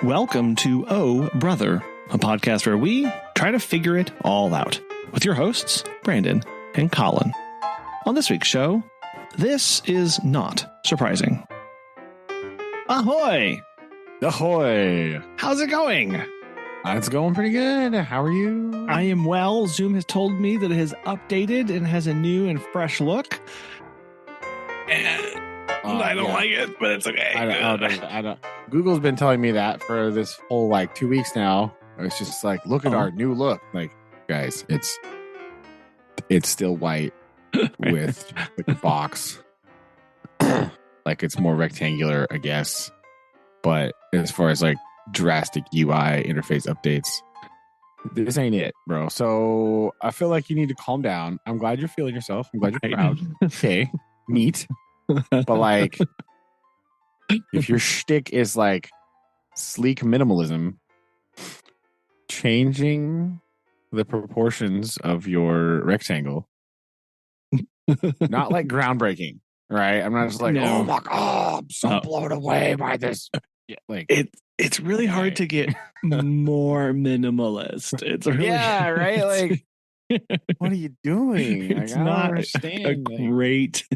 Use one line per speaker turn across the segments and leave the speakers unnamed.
Welcome to Oh Brother, a podcast where we try to figure it all out with your hosts, Brandon and Collin. On this week's show, this is not surprising. Ahoy!
Ahoy!
How's it going?
It's going pretty good. How are you?
I am well. Zoom has told me that it has updated and has a new and fresh look. And I don't like it, but it's okay.
I don't. Google's been telling me that for this whole 2 weeks now. It's just like, look at our new look. Like, guys, it's still white with the box. Like, it's more rectangular, I guess. But as far as drastic UI interface updates, this ain't it, bro. So I feel like you need to calm down. I'm glad you're feeling yourself. I'm glad you're proud. Okay, neat. But if your shtick is sleek minimalism, changing the proportions of your rectangle, not groundbreaking, right? I'm not just oh my god, I'm so blown away by this. Yeah,
it's really hard to get more minimalist. It's really
right. What are you doing?
It's not a great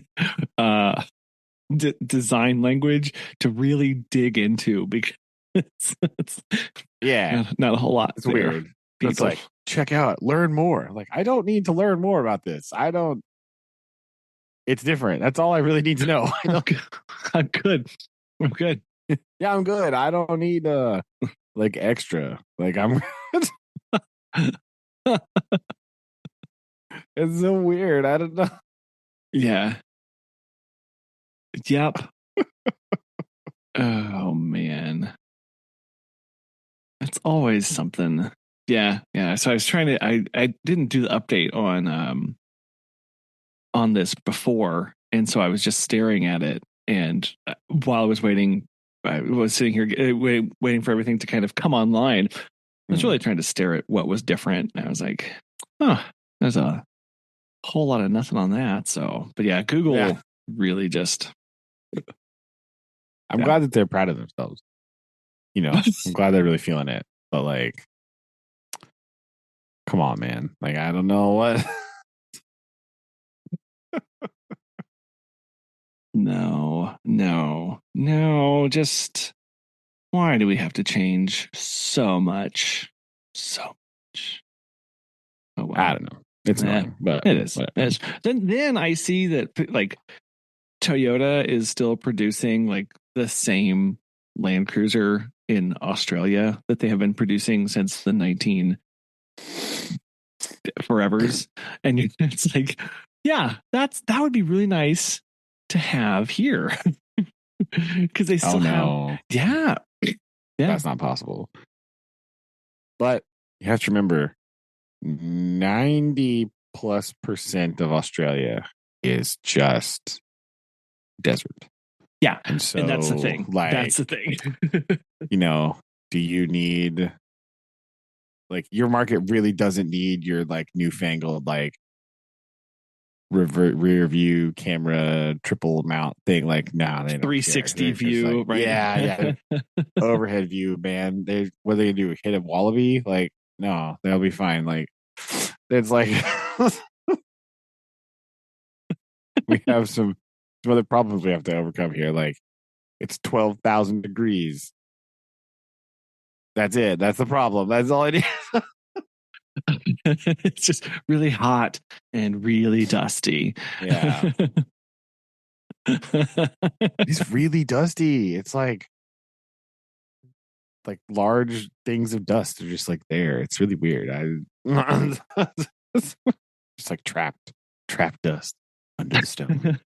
design language to really dig into because it's not a whole lot.
It's weird. It's check out, learn more. I don't need to learn more about this. It's different. That's all I really need to know.
I'm good.
Yeah, I'm good. I don't need extra. I'm It's so weird. I don't know.
Yeah. Yep. Oh man. It's always something. Yeah. So I was trying to I didn't do the update on this before, and so I was just staring at it, and while I was waiting, I was sitting here waiting for everything to kind of come online. I was really trying to stare at what was different, and I was like, there's a whole lot of nothing on that. So, but yeah, Google really just.
I'm glad that they're proud of themselves. I'm glad they're really feeling it. But come on, man. I don't know what.
No. Just why do we have to change so much? So much. Oh, well.
I don't know. It's annoying, but
it is. Then I see that Toyota is still producing the same Land Cruiser in Australia that they have been producing since the 19 forevers, and it's that would be really nice to have here because they still have. Yeah,
that's not possible. But you have to remember, 90+% of Australia is just desert.
Yeah,
and
that's the thing. That's the thing.
Do you need your market really doesn't need your newfangled rear view camera triple mount thing? They don't
360 view, right?
Yeah. Overhead view, man. What are they gonna do? Hit a wallaby? No, they'll be fine. It's we have some other problems we have to overcome here. It's 12,000 degrees. That's it. That's the problem. That's all it is.
It's just really hot and really dusty.
Yeah. It's really dusty. It's large things of dust are just there. It's really weird. Just trapped dust under the stone,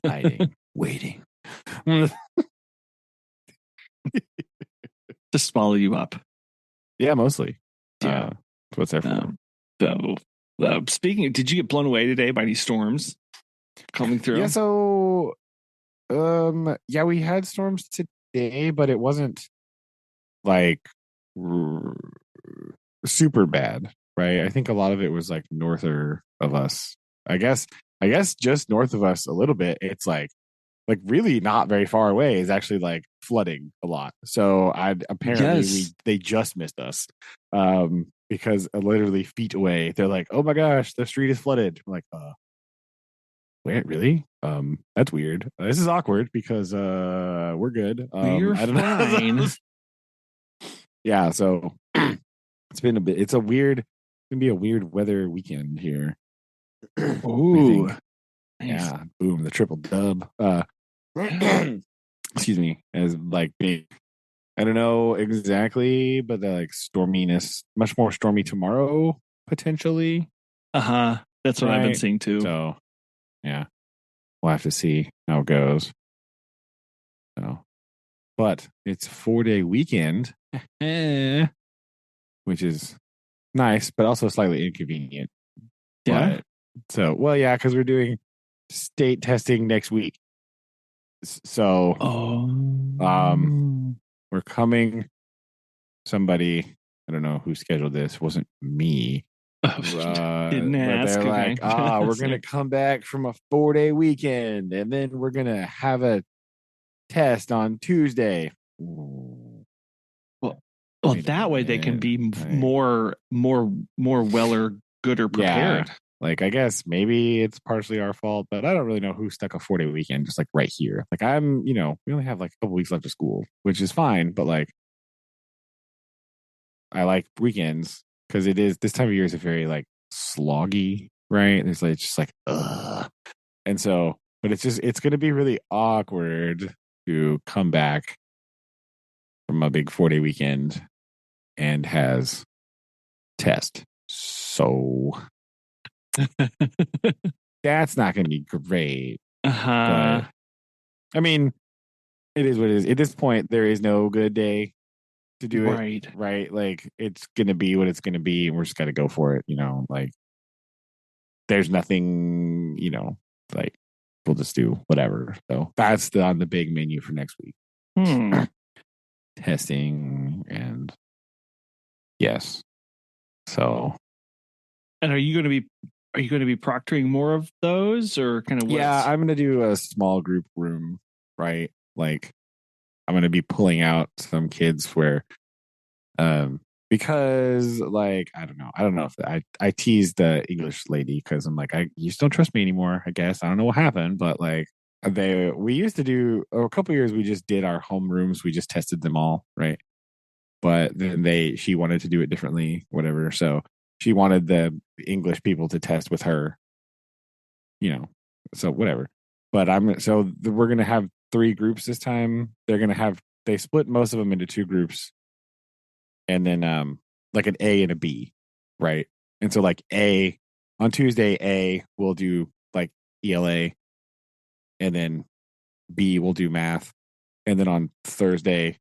hiding, waiting.
To swallow you up.
Yeah, mostly.
Yeah.
What's that for?
Speaking, did you get blown away today by these storms coming through?
Yeah, so we had storms today, but it wasn't super bad, right? I think a lot of it was north of us. I guess just north of us a little bit. It's like really not very far away is actually like flooding a lot. So I apparently
Yes.
they just missed us. Because literally feet away, they're like, "Oh my gosh, the street is flooded." I'm like, wait, really? That's weird. This is awkward because we're good.
We're
I don't know.
fine.
Yeah, so it's been a bit. It's a weird. It's gonna be a weird weather weekend here. I
Ooh,
think.
nice.
Yeah, boom, the triple dub.
Yeah.
Excuse me, as like being. I don't know exactly, but the like storminess, much more stormy tomorrow potentially,
Uh-huh. That's what I've been
right?
seeing too.
So yeah, we'll have to see how it goes. So, but it's a 4-day weekend, which is nice, but also slightly inconvenient.
Yeah.
But so, well, yeah, because we're doing state testing next week. So,
Oh.
um, we're coming. Somebody, I don't know who scheduled this. Wasn't me.
Oh, didn't
But they're
ask.
like,
Okay.
we're gonna come back from a 4-day weekend, and then we're gonna have a test on Tuesday. Ooh,
Well, well,
wait a
that way they can
minute.
be
Like,
more weller, gooder
yeah,
prepared.
like I guess maybe it's partially our fault, but I don't really know who stuck a 4-day weekend just like right here. Like I'm, we only have like a couple weeks left of school, which is fine, but like I like weekends because it is this time of year is a very like sloggy, right? It's like just like and so, but it's gonna be really awkward to come back from a big 4-day weekend and has test. So that's not gonna be great.
Uh-huh.
But I mean, it is what it is. At this point, there is no good day to do it,
Right.
right? Like it's gonna be what it's gonna be, and we're just gotta go for it, Like there's nothing, like we'll just do whatever. So that's on the big menu for next week.
Hmm.
Testing and yes. So
And are you going to be proctoring more of those or kind of
yeah,
what's
I'm gonna do a small group room, right? Like I'm gonna be pulling out some kids where because like I don't know if I teased the English lady because I'm like you just don't trust me anymore. I guess I don't know what happened, but like we used to do a couple years we just did our home rooms. We just tested them all, right? But then she wanted to do it differently, whatever. So she wanted the English people to test with her, you know. So whatever. But we're gonna have 3 groups this time. They split most of them into 2 groups and then like an A and a B, right? And so like A on Tuesday, A will do like ELA, and then B will do math, and then on Thursday,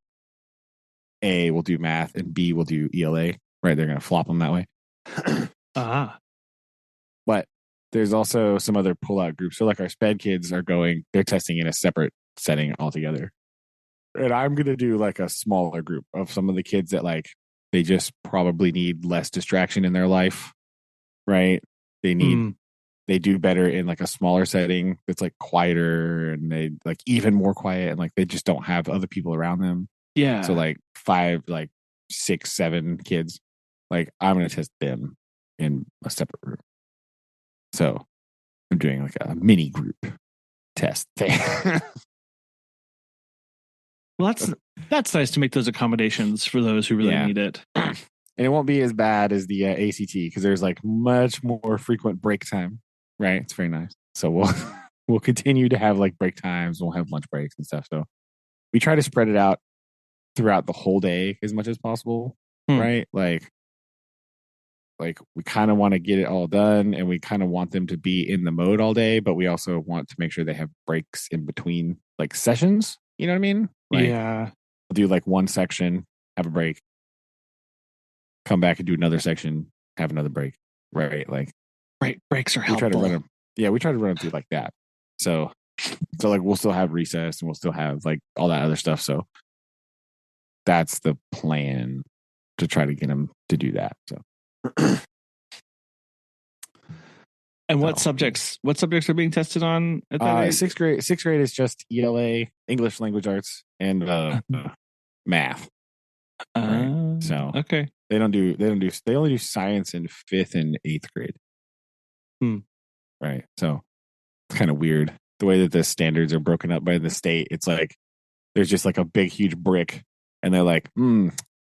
A will do math and B will do ELA. Right? They're gonna flop them that way.
ah.
But there's also some other pull-out groups. So like our sped kids they're testing in a separate setting altogether. And I'm gonna do like a smaller group of some of the kids that like they just probably need less distraction in their life, right?
Hmm.
They do better in like a smaller setting that's like quieter and they like even more quiet and like they just don't have other people around them. So
Yeah.
like 5, like 6, 7 kids, like I'm gonna test them in a separate room. So I'm doing like a mini group test thing.
Well, that's nice to make those accommodations for those who really
Yeah.
need it.
And it won't be as bad as the ACT because there's like much more frequent break time, right? It's very nice. So we'll continue to have like break times. We'll have lunch breaks and stuff. So we try to spread it out throughout the whole day as much as possible,
Hmm.
right? Like we kind of want to get it all done and we kind of want them to be in the mode all day, but we also want to make sure they have breaks in between like sessions. You know what I mean? Like
Yeah.
we'll do like one section, have a break, come back and do another section, have another break. Right. Like
Right. Breaks are
we try to run
helpful.
them. Yeah, we try to run them through like that. So like we'll still have recess and we'll still have like all that other stuff. So that's the plan to try to get them to do that. So
And what
So,
subjects? What subjects are being tested on at that age?
Sixth grade is just ELA, English language arts, and math. Right. So
Okay.
they only do science in fifth and eighth grade. Right. So it's kind of weird the way that the standards are broken up by the state. It's like there's just like a big, huge brick, and they're like,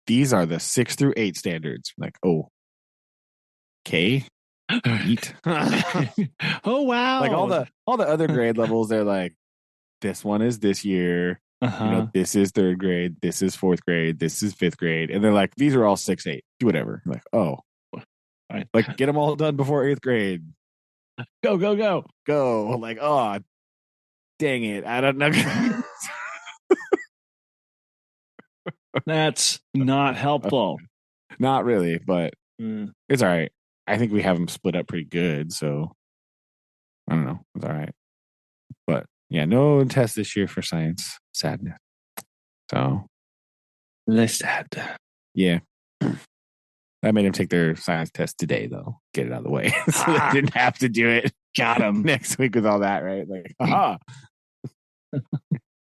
these are the 6 through 8 standards. I'm like, oh, okay. Neat.
Oh wow.
Like all the other grade levels, they're like, this one is this year. You know, this is third grade, this is fourth grade, this is fifth grade. And they're like, these are all 6, 8. Do whatever. I'm like, oh.
Right.
Like get them all done before 8th grade.
Go, go, go.
Go. Like, oh, dang it. I don't know.
That's not helpful.
Not really, but it's all right. I think we have them split up pretty good, so I don't know. It's all right. But yeah, no test this year for science. Sadness. So
that's sad.
Yeah. I made them take their science test today, though. Get it out of the way. So they didn't have to do it.
Got them
next week with all that, right? Like, aha.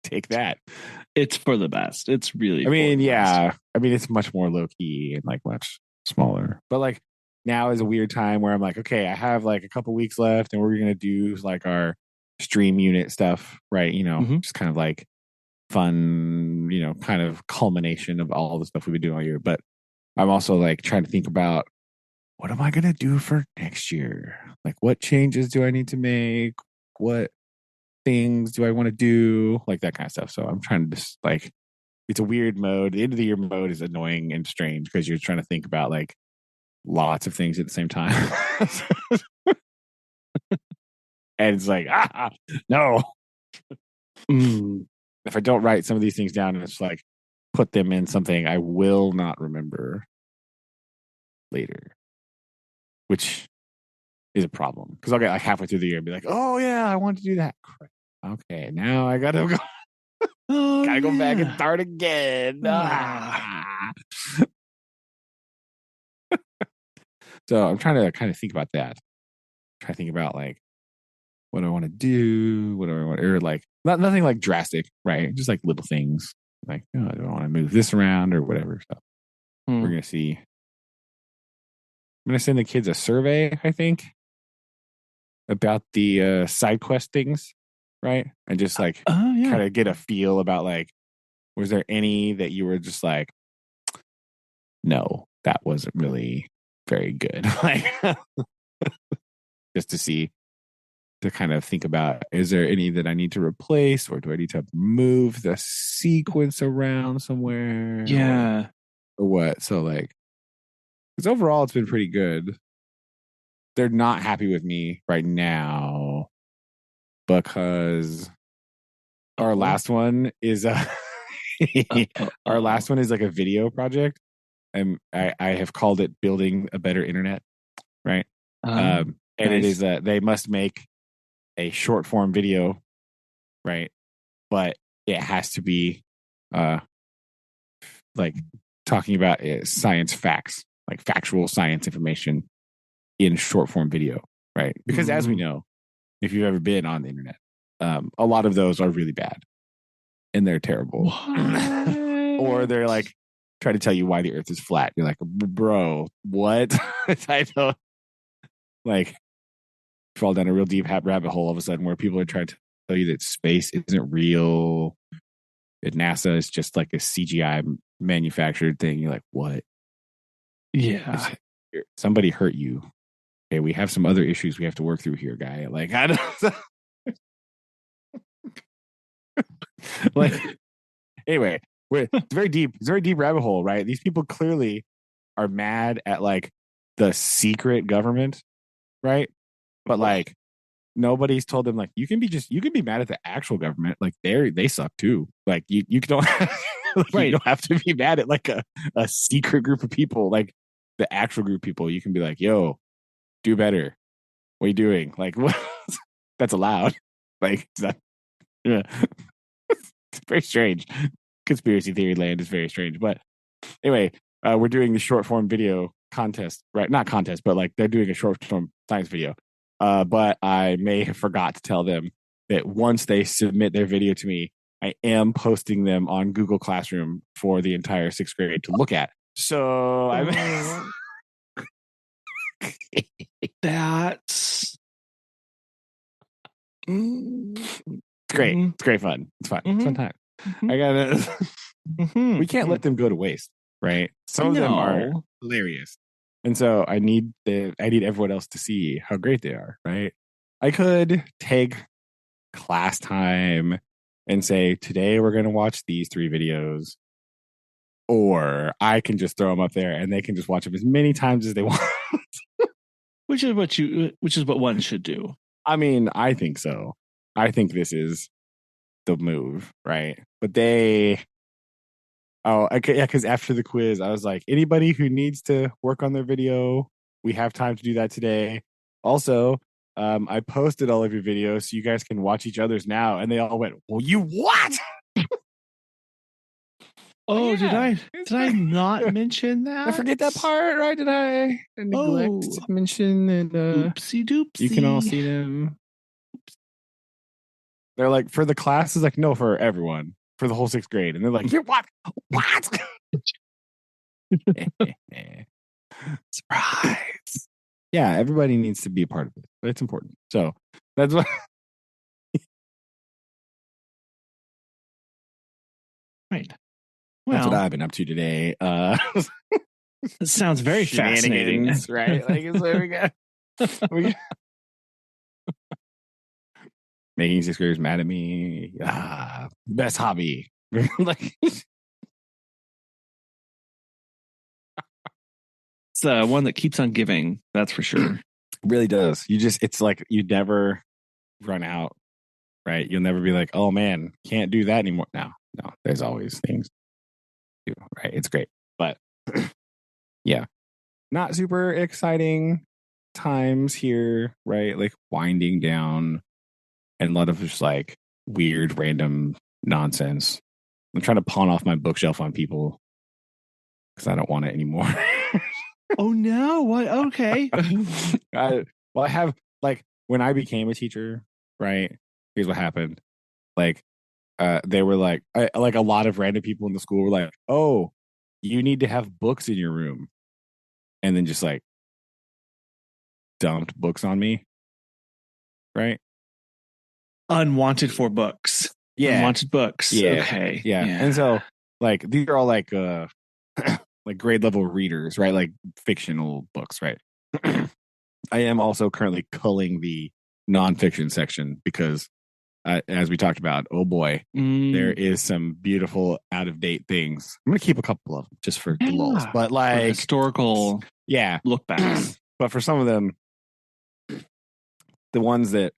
Take that.
It's for the best. It's really,
I mean, yeah. Best. I mean, it's much more low key and like much smaller. But like now is a weird time where I'm like, okay, I have like a couple weeks left and we're going to do like our stream unit stuff, right? You know, just kind of like fun, you know, kind of culmination of all the stuff we've been doing all year. But I'm also like trying to think about what am I going to do for next year? Like, what changes do I need to make? What things do I want to do? Like that kind of stuff. So I'm trying to just like, it's a weird mode. The end of the year mode is annoying and strange because you're trying to think about like lots of things at the same time. And it's like, no. If I don't write some of these things down and it's like, put them in something I will not remember later, which is a problem because I'll get like halfway through the year and be like, oh yeah, I want to do that. Crap. Okay, now I gotta go. Gotta go back and start again. So I'm trying to kind of think about that. Try to think about like what do I want to do? What do I want, or like nothing like drastic, right? Just like little things, like do I want to move this around or whatever. So we're gonna see. I'm gonna send the kids a survey, I think, about the side quest things, right? And just like kind of get a feel about like, was there any that you were just like, no, that wasn't really very good. Like, just to see, to kind of think about, is there any that I need to replace or do I need to move the sequence around somewhere?
Yeah.
Or what? So like, because overall it's been pretty good. They're not happy with me right now because our last one is our last one is like a video project, and I have called it building a better internet, right? And nice. It is they must make a short form video, right? But it has to be like talking about science facts, like factual science information in short form video, right? Because as we know, if you've ever been on the internet, a lot of those are really bad and they're terrible. Or they're like try to tell you why the earth is flat. You're like, bro, what? I don't like fall down a real deep rabbit hole all of a sudden where people are trying to tell you that space isn't real. That NASA is just like a CGI manufactured thing. You're like, what?
Yeah.
Somebody hurt you. Okay, we have some other issues we have to work through here, guy. Like, I don't like anyway, it's very deep. It's a very deep rabbit hole, right? These people clearly are mad at like the secret government, right? But like nobody's told them like you can be mad at the actual government. Like they suck too. Like you don't right. You don't have to be mad at like a secret group of people, like the actual group of people. You can be like, yo, do better. What are you doing? Like what? That's allowed. Like yeah. It's very strange. Conspiracy theory land is very strange. But anyway, we're doing the short form video contest, right? Not contest, but like they're doing a short form science video. But I may have forgot to tell them that once they submit their video to me, I am posting them on Google Classroom for the entire 6th grade to look at. So
That's
it's great. It's great fun. It's fun. It's fun time. I gotta. We can't let them go to waste, right? Some of them are hilarious, and so I need everyone else to see how great they are, right? I could take class time and say, today we're going to watch these 3 videos, or I can just throw them up there and they can just watch them as many times as they want.
Which is what one should do.
I mean, I think so. I think this is the move, right? But because after the quiz, I was like, anybody who needs to work on their video, we have time to do that today. Also, I posted all of your videos so you guys can watch each other's now. And they all went, well, you what?
Oh, yeah, did I not mention that?
I forget that part, right? Did I neglect to mention that?
Oopsie doopsie.
You can all see them. They're like, for the class, is like, no, for everyone, for the whole 6th grade. And they're like, you what? What? Surprise. Yeah, everybody needs to be a part of it. But it's important. So that's what.
Right.
Well, that's what I've been up to today.
It sounds very fascinating,
right? Like, so we got making 6th graders mad at me. Best hobby. Like,
it's one that keeps on giving. That's for sure.
It really does. It's like you never run out, right? You'll never be like, oh man, can't do that anymore. No, there's always things to do, right? It's great. But yeah, not super exciting times here, right? Like winding down and a lot of just like weird, random nonsense. I'm trying to pawn off my bookshelf on people because I don't want it anymore.
Oh no! What? Okay.
I have, like, when I became a teacher, right? Here's what happened. Like, they were like, like a lot of random people in the school were like, "Oh, you need to have books in your room," and then just like dumped books on me, right?
Unwanted for books.
Yeah,
unwanted books.
Yeah,
okay.
Yeah, and so like these are all like like grade level readers, right? Like fictional books, right? I am also currently culling the nonfiction section because, as we talked about, oh boy, there is some beautiful out of date things. I'm gonna keep a couple of them just for the lulz, but like
for historical, look backs.
But for some of them, the ones that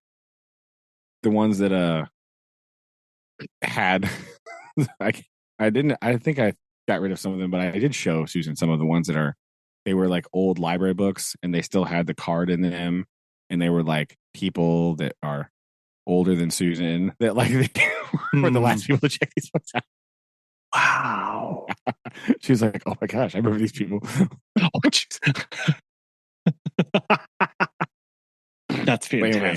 had I think I got rid of some of them, but I did show Susan some of the ones that they were like old library books and they still had the card in them, and they were like people that are older than Susan that like they were the last people to check these books out.
Wow.
She was like, oh my gosh, I remember these people.
Oh, that's fantastic.
Anyway,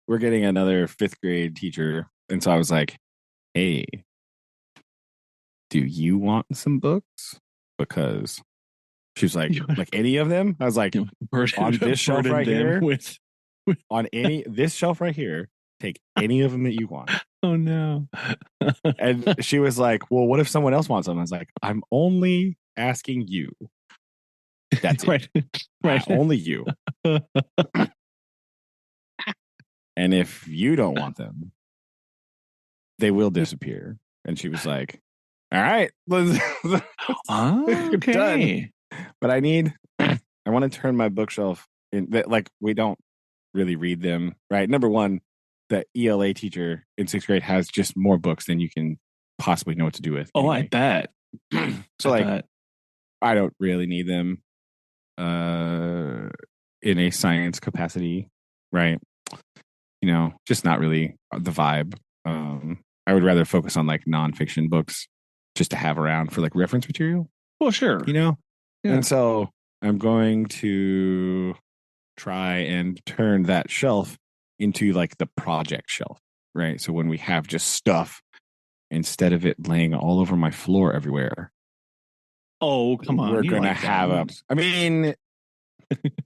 we're getting another 5th grade teacher, and so I was like, hey, do you want some books? Because she was like any of them? I was like, on this shelf right here, on this shelf right here, take any of them that you want.
Oh no.
And she was like, well, what if someone else wants them? I was like, I'm only asking you. That's it. Right. Only you. And if you don't want them, they will disappear. And she was like, all right, okay. Done. But I want to turn my bookshelf in that, like, we don't really read them, right? Number one, the ELA teacher in 6th grade has just more books than you can possibly know what to do with.
Oh, anyway. I bet.
So I don't really need them in a science capacity, right? You know, just not really the vibe. I would rather focus on like nonfiction books just to have around for like reference material.
Well, sure.
You know? Yeah. And so I'm going to try and turn that shelf into like the project shelf, right? So when we have just stuff instead of it laying all over my floor everywhere.
Oh, come on.
We're
You
going to
like
have
that.
I mean,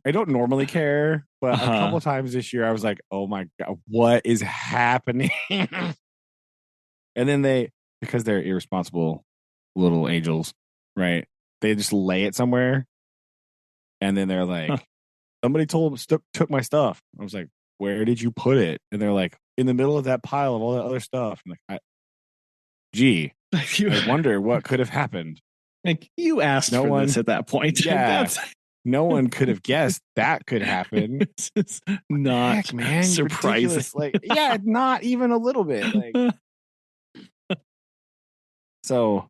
I don't normally care, but a couple
Uh-huh.
times this year I was like, oh my God, what is happening? And then because they're irresponsible little angels, right? They just lay it somewhere. And then they're like,
Huh.
somebody took my stuff. I was like, where did you put it? And they're like, in the middle of that pile of all that other stuff. I'm like, I wonder what could have happened.
Like, you asked
No
for
one,
this at that point.
yeah,
That's
no one could have guessed that could happen.
this is
Heck,
not
man, you're
surprising.
ridiculous. Like, yeah, not even a little bit. Like, so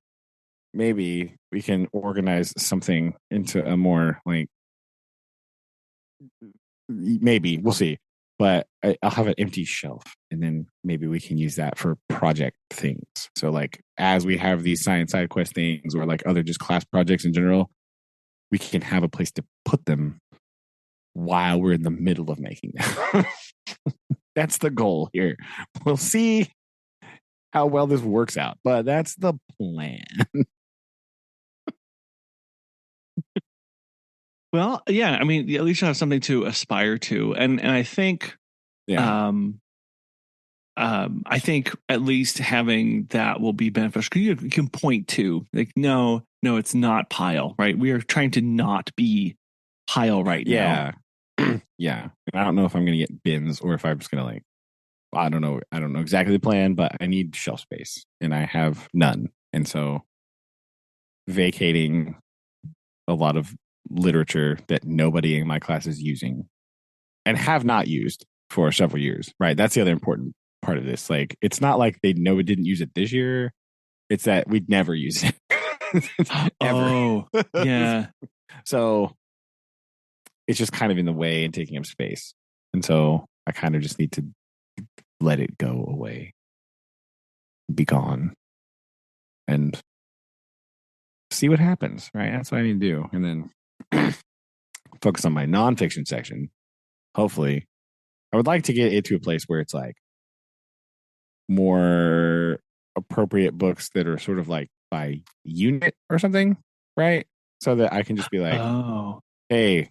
maybe we can organize something into a more like, maybe we'll see. But I'll have an empty shelf, and then maybe we can use that for project things. So, like, as we have these science side quest things, or like other just class projects in general, we can have a place to put them while we're in the middle of making them. That's the goal here. We'll see how well this works out, but that's the plan.
Well, yeah, I mean, at least you have something to aspire to, and I think,
Yeah.
I think at least having that will be beneficial. You can point to like, no, it's not pile, right? We are trying to not be pile right now.
Yeah. Yeah. I don't know if I'm going to get bins or if I'm just going to like, I don't know. I don't know exactly the plan, but I need shelf space and I have none. And so vacating a lot of literature that nobody in my class is using and have not used for several years, right? That's the other important part of this. Like, it's not like they know we didn't use it this year. It's that we'd never use it. Ever.
Oh, yeah.
So it's just kind of in the way and taking up space. And so I kind of just need to let it go away, be gone, and see what happens, right? That's what I need to do. And then focus on my nonfiction section. Hopefully, I would like to get it to a place where it's like more appropriate books that are sort of like by unit or something, right? So that I can just be like,
Oh,
hey,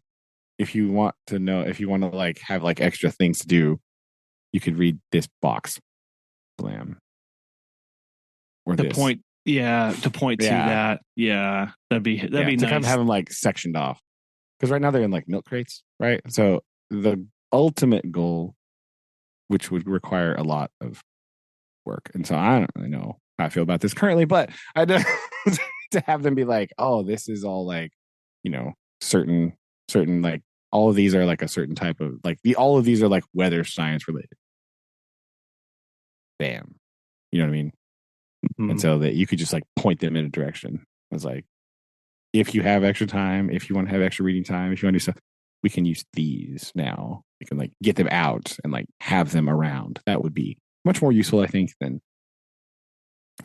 if you want to like have like extra things to do, you could read this box. Blam. Or
the
this.
point. Yeah, to point to that. Yeah, that'd be
To
nice.
kind of have them like sectioned off. Because right now they're in like milk crates, right? So the ultimate goal, which would require a lot of work, and so I don't really know how I feel about this currently, but I do to have them be like, oh, this is all like, certain like all of these are like a certain type of like all of these are like weather science related. Bam, you know what I mean?
Mm-hmm.
And so that you could just like point them in a direction. I was like, if you have extra time, if you want to have extra reading time, if you want to do stuff, we can use these now. We can like get them out and like have them around. That would be much more useful, I think, than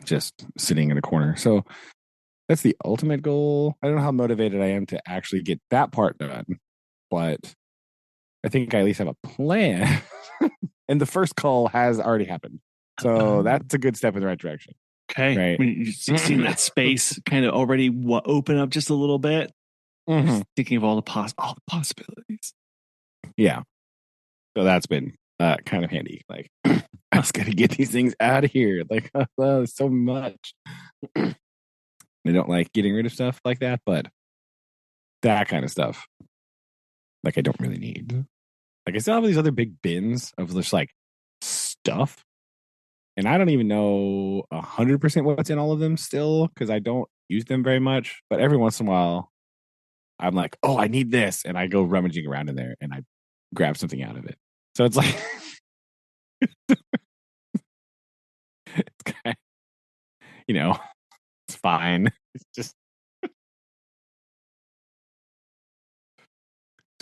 just sitting in a corner. So that's the ultimate goal. I don't know how motivated I am to actually get that part done, but I think I at least have a plan. And the first call has already happened. So that's a good step in the right direction.
Okay.
Right.
When you've seen that space kind of already open up just a little bit.
Mm-hmm.
Thinking of all the possibilities.
Yeah. So that's been kind of handy. Like, I just got to get these things out of here. Like, so much. I don't like getting rid of stuff like that, but that kind of stuff, like, I don't really need. Like, I still have these other big bins of just like stuff. And I don't even know 100% what's in all of them still because I don't use them very much. But every once in a while, I'm like, oh, I need this. And I go rummaging around in there and I grab something out of it. So it's like, it's kind of, it's fine. It's just, it's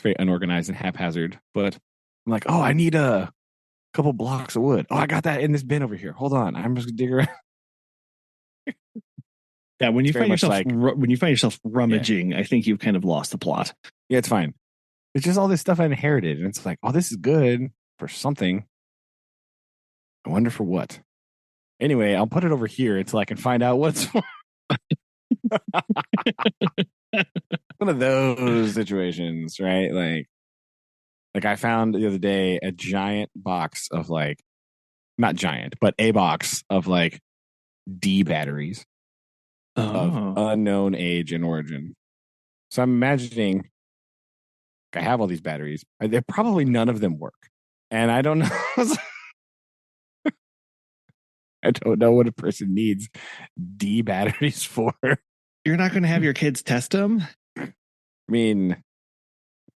very unorganized and haphazard. But I'm like, oh, I need a couple blocks of wood. Oh, I got that in this bin over here. Hold on. I'm just going to dig around.
Yeah, when you find yourself rummaging, I think you've kind of lost the plot.
Yeah, it's fine. It's just all this stuff I inherited. And it's like, oh, this is good for something. I wonder for what. Anyway, I'll put it over here until I can find out what's one of those situations, right? Like I found the other day a giant box of like, not giant, but a box of like D batteries of unknown age and origin. So I'm imagining I have all these batteries. They're probably none of them work. And I don't know. I don't know what a person needs D batteries for.
You're not going to have your kids test them?
I mean,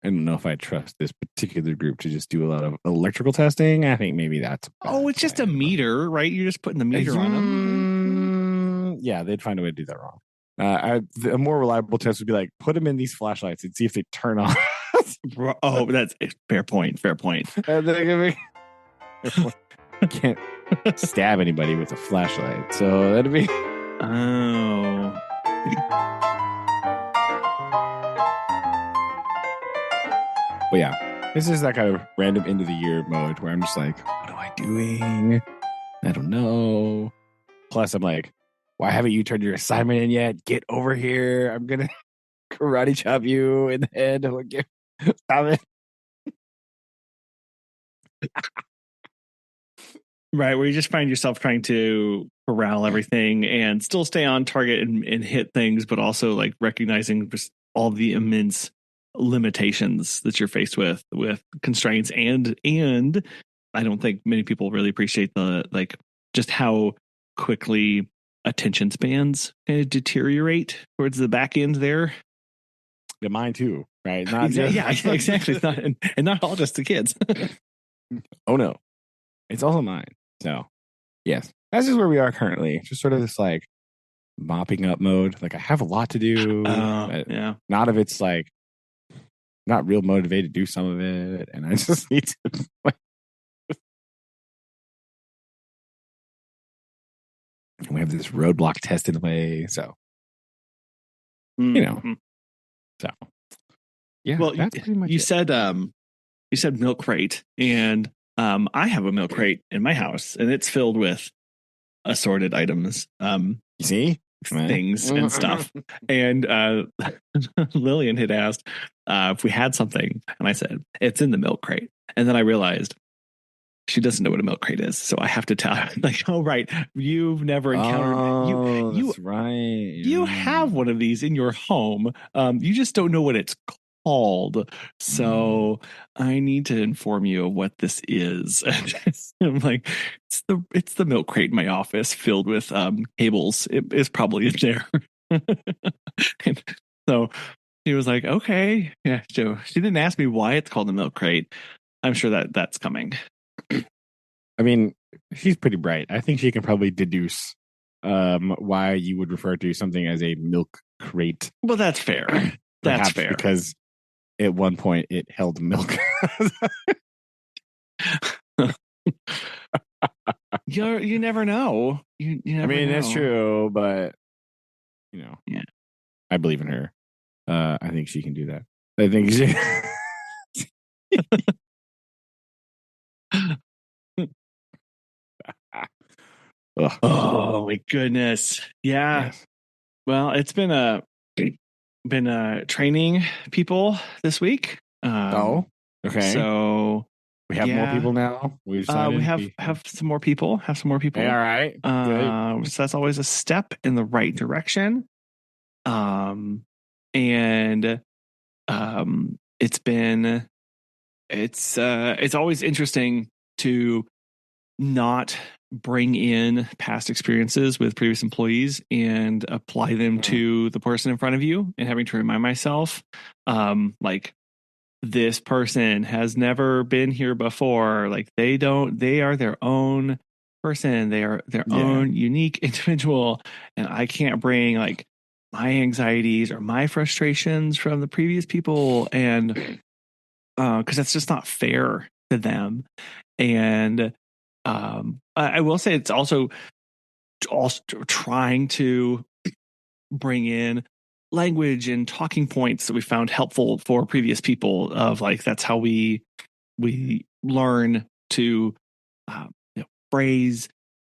I don't know if I trust this particular group to just do a lot of electrical testing. I think maybe that's.
It's just a meter, right? You're just putting the meter on them.
Yeah, they'd find a way to do that wrong. A more reliable test would be like, put them in these flashlights and see if they turn on.
That's fair point. Fair point.
Can't stab anybody with a flashlight, so that'd be.
Oh.
But yeah, this is that kind of random end of the year mode where I'm just like, what am I doing? I don't know. Plus, I'm like, why haven't you turned your assignment in yet? Get over here. I'm going to karate chop you in the head. Stop it.
Right, where you just find yourself trying to corral everything and still stay on target and hit things, but also like recognizing just all the immense limitations that you're faced with constraints and I don't think many people really appreciate the like just how quickly attention spans kind of deteriorate towards the back end there.
Yeah, mine too, right?
Not yeah, exactly. It's not, and not all just the kids.
Oh no, it's also mine. So yes, that's just where we are currently. Just sort of this like mopping up mode. Like I have a lot to do.
Yeah.
Not of it's like not real motivated to do some of it, and I just need to. We have this roadblock test in the way, so you know. So yeah,
well,
that's pretty much
you
it.
said milk crate, and I have a milk crate in my house, and it's filled with assorted items.
You see
things and stuff. And Lillian had asked if we had something, and I said it's in the milk crate. And then I realized she doesn't know what a milk crate is, so I have to tell her, like, oh right, you've never encountered
that's right.
You have one of these in your home. You just don't know what it's called. So I need to inform you of what this is. I'm like, it's the milk crate in my office filled with cables. It is probably in there. And so he was like, okay, yeah, Joe. She didn't ask me why it's called the milk crate. I'm sure that's coming.
I mean, she's pretty bright. I think she can probably deduce why you would refer to something as a milk crate.
Well, that's fair. That's fair.
Because at one point it held milk.
You never know. You never know.
That's true, but yeah, I believe in her. I think she can do that. I think she.
Oh my goodness! Yeah. Yes. Well, it's been training people this week.
Okay.
So
we have more people now. We
have some more people. Hey,
all right.
Good. So that's always a step in the right direction. It's always interesting to not bring in past experiences with previous employees and apply them to the person in front of you, and having to remind myself, like, this person has never been here before. Like they are their own person. They are their own unique individual. And I can't bring like my anxieties or my frustrations from the previous people. And because that's just not fair to them. And I will say it's also trying to bring in language and talking points that we found helpful for previous people of like, that's how we learn to phrase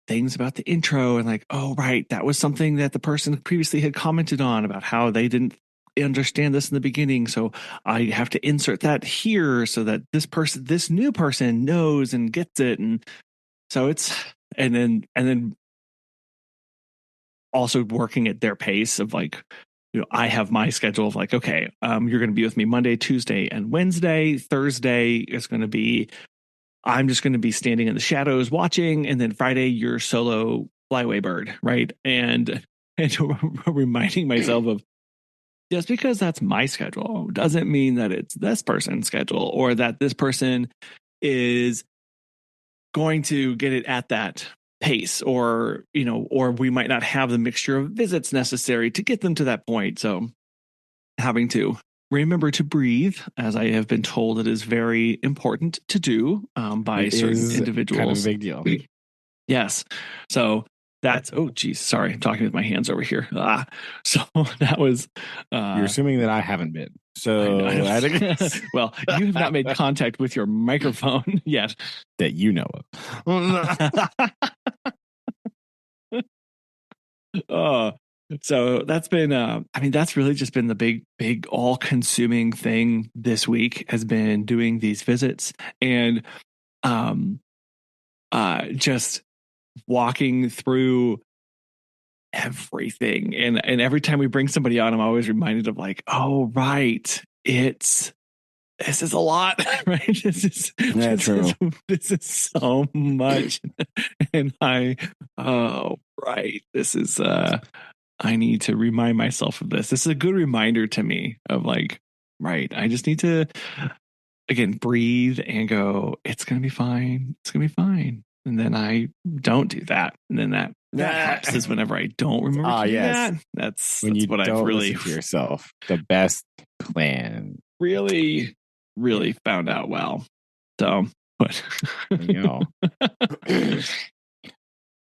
things about the intro and like, oh, right, that was something that the person previously had commented on about how they didn't understand this in the beginning. So I have to insert that here so that this new person knows and gets it. And so and then also working at their pace of like, I have my schedule of like, okay, you're going to be with me Monday, Tuesday, and Wednesday. Thursday is going to be, I'm just going to be standing in the shadows watching. And then Friday, you're solo flyaway bird, right? And reminding myself of, just because that's my schedule doesn't mean that it's this person's schedule or that this person is going to get it at that pace, or or we might not have the mixture of visits necessary to get them to that point. So having to remember to breathe, as I have been told it is very important to do by certain individuals.
Kind of a big deal.
Yes. So that's, oh geez, sorry, I'm talking with my hands over here. So that was
you're assuming that I haven't been. So
I well, you have not made contact with your microphone yet.
That you know
of. So that's been that's really just been the big all-consuming thing this week, has been doing these visits and just walking through everything. And every time we bring somebody on, I'm always reminded of like, oh right, this is a lot, right? This is so much. And this is I need to remind myself of this. This is a good reminder to me of like, right, I just need to again breathe and go, it's gonna be fine. It's gonna be fine. And then I don't do that. And then that perhaps is whenever I don't remember to do that. That's
when you
what
don't
I've really
listen to yourself. The best plan.
Really found out well. So but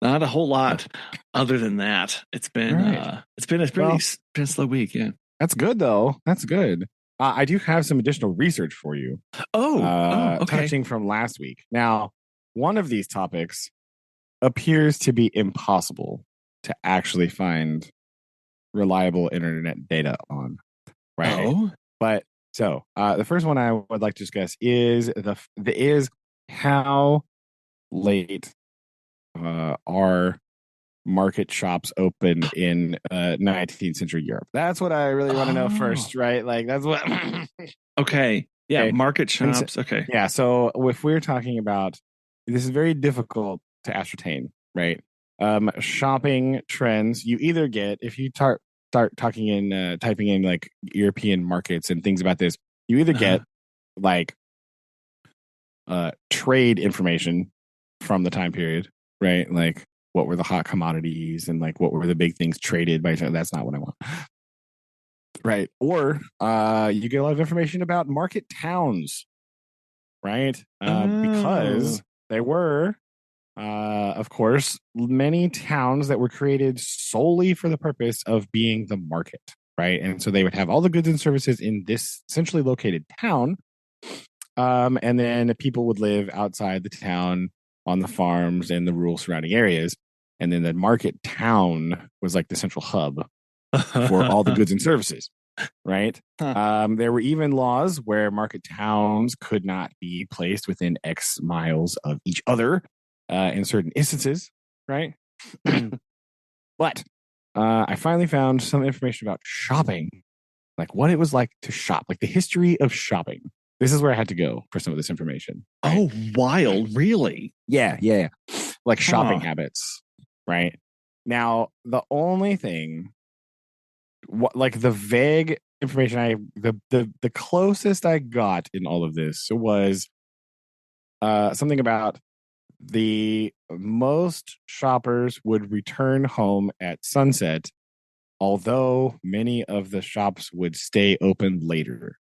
not a whole lot other than that. It's been it's been a pretty slow week. Yeah,
that's good though. That's good. I do have some additional research for you.
Okay.
Touching from last week. Now, one of these topics appears to be impossible to actually find reliable internet data on. Right.
Oh,
but so the first one I would like to discuss is how late are market shops open in 19th century Europe. That's what I really want to know first, right? Like that's what.
Okay. Yeah. Okay. Market shops. Okay.
Yeah. So if we're talking about, this is very difficult to ascertain, right? Shopping trends, you either get, if you start typing in like European markets and things about this, you either get like trade information from the time period, right? Like what were the hot commodities and like what were the big things traded by. That's not what I want, right? Or you get a lot of information about market towns, right? Because there were of course many towns that were created solely for the purpose of being the market, right? And so they would have all the goods and services in this centrally located town, and then people would live outside the town on the farms and the rural surrounding areas. And then the market town was like the central hub for all the goods and services, right? There were even laws where market towns could not be placed within X miles of each other in certain instances, right? But I finally found some information about shopping, like what it was like to shop, like the history of shopping. This is where I had to go for some of this information.
Right? Oh, wild. Really?
Yeah. Like shopping habits, right? Now, the only thing, like the vague information the closest I got in all of this was something about the most shoppers would return home at sunset, although many of the shops would stay open later.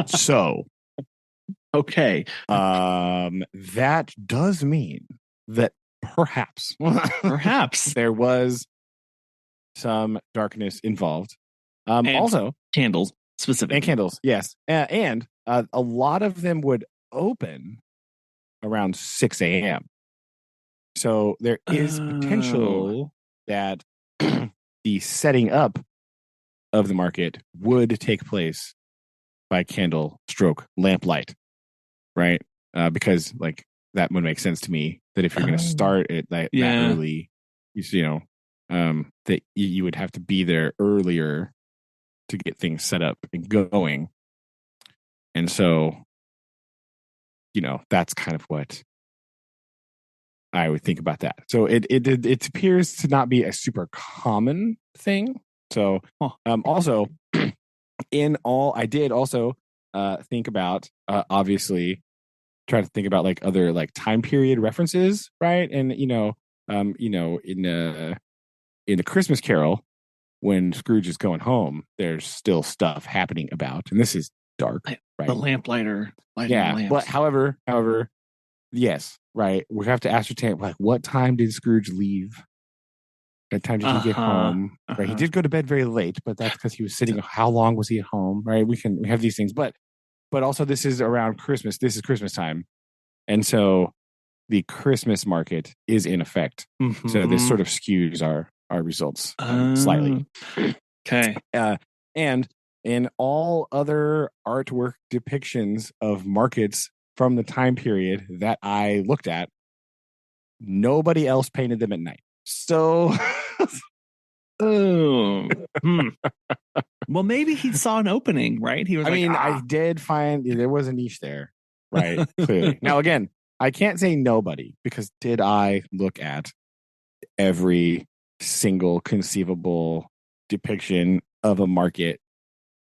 So,
okay.
That does mean that perhaps
perhaps
there was some darkness involved.
And
Also,
candles specifically.
And candles, yes. And a lot of them would open around 6 a.m. So there is potential that the setting up of the market would take place by candle stroke lamplight, right? Because like that would make sense to me that if you're going to start it that early, that you would have to be there earlier to get things set up and going. And so, that's kind of what I would think about that. So it appears to not be a super common thing. So also I did also think about obviously try to think about like other like time period references, right? And in the Christmas Carol, when Scrooge is going home, there's still stuff happening about, and this is dark, right?
The lamplighter lighting the lamps.
But however, yes, right. We have to ascertain like what time did Scrooge leave? What time did he get home? Right. He did go to bed very late, but that's because he was sitting. How long was he at home? Right. We have these things, but also this is around Christmas. This is Christmas time, and so the Christmas market is in effect. Mm-hmm. So this sort of skews our results slightly.
Okay.
And in all other artwork depictions of markets from the time period that I looked at, nobody else painted them at night. So,
well, maybe he saw an opening, right? He was
I did find there was a niche there, right? Clearly. Now, again, I can't say nobody because did I look at every single conceivable depiction of a market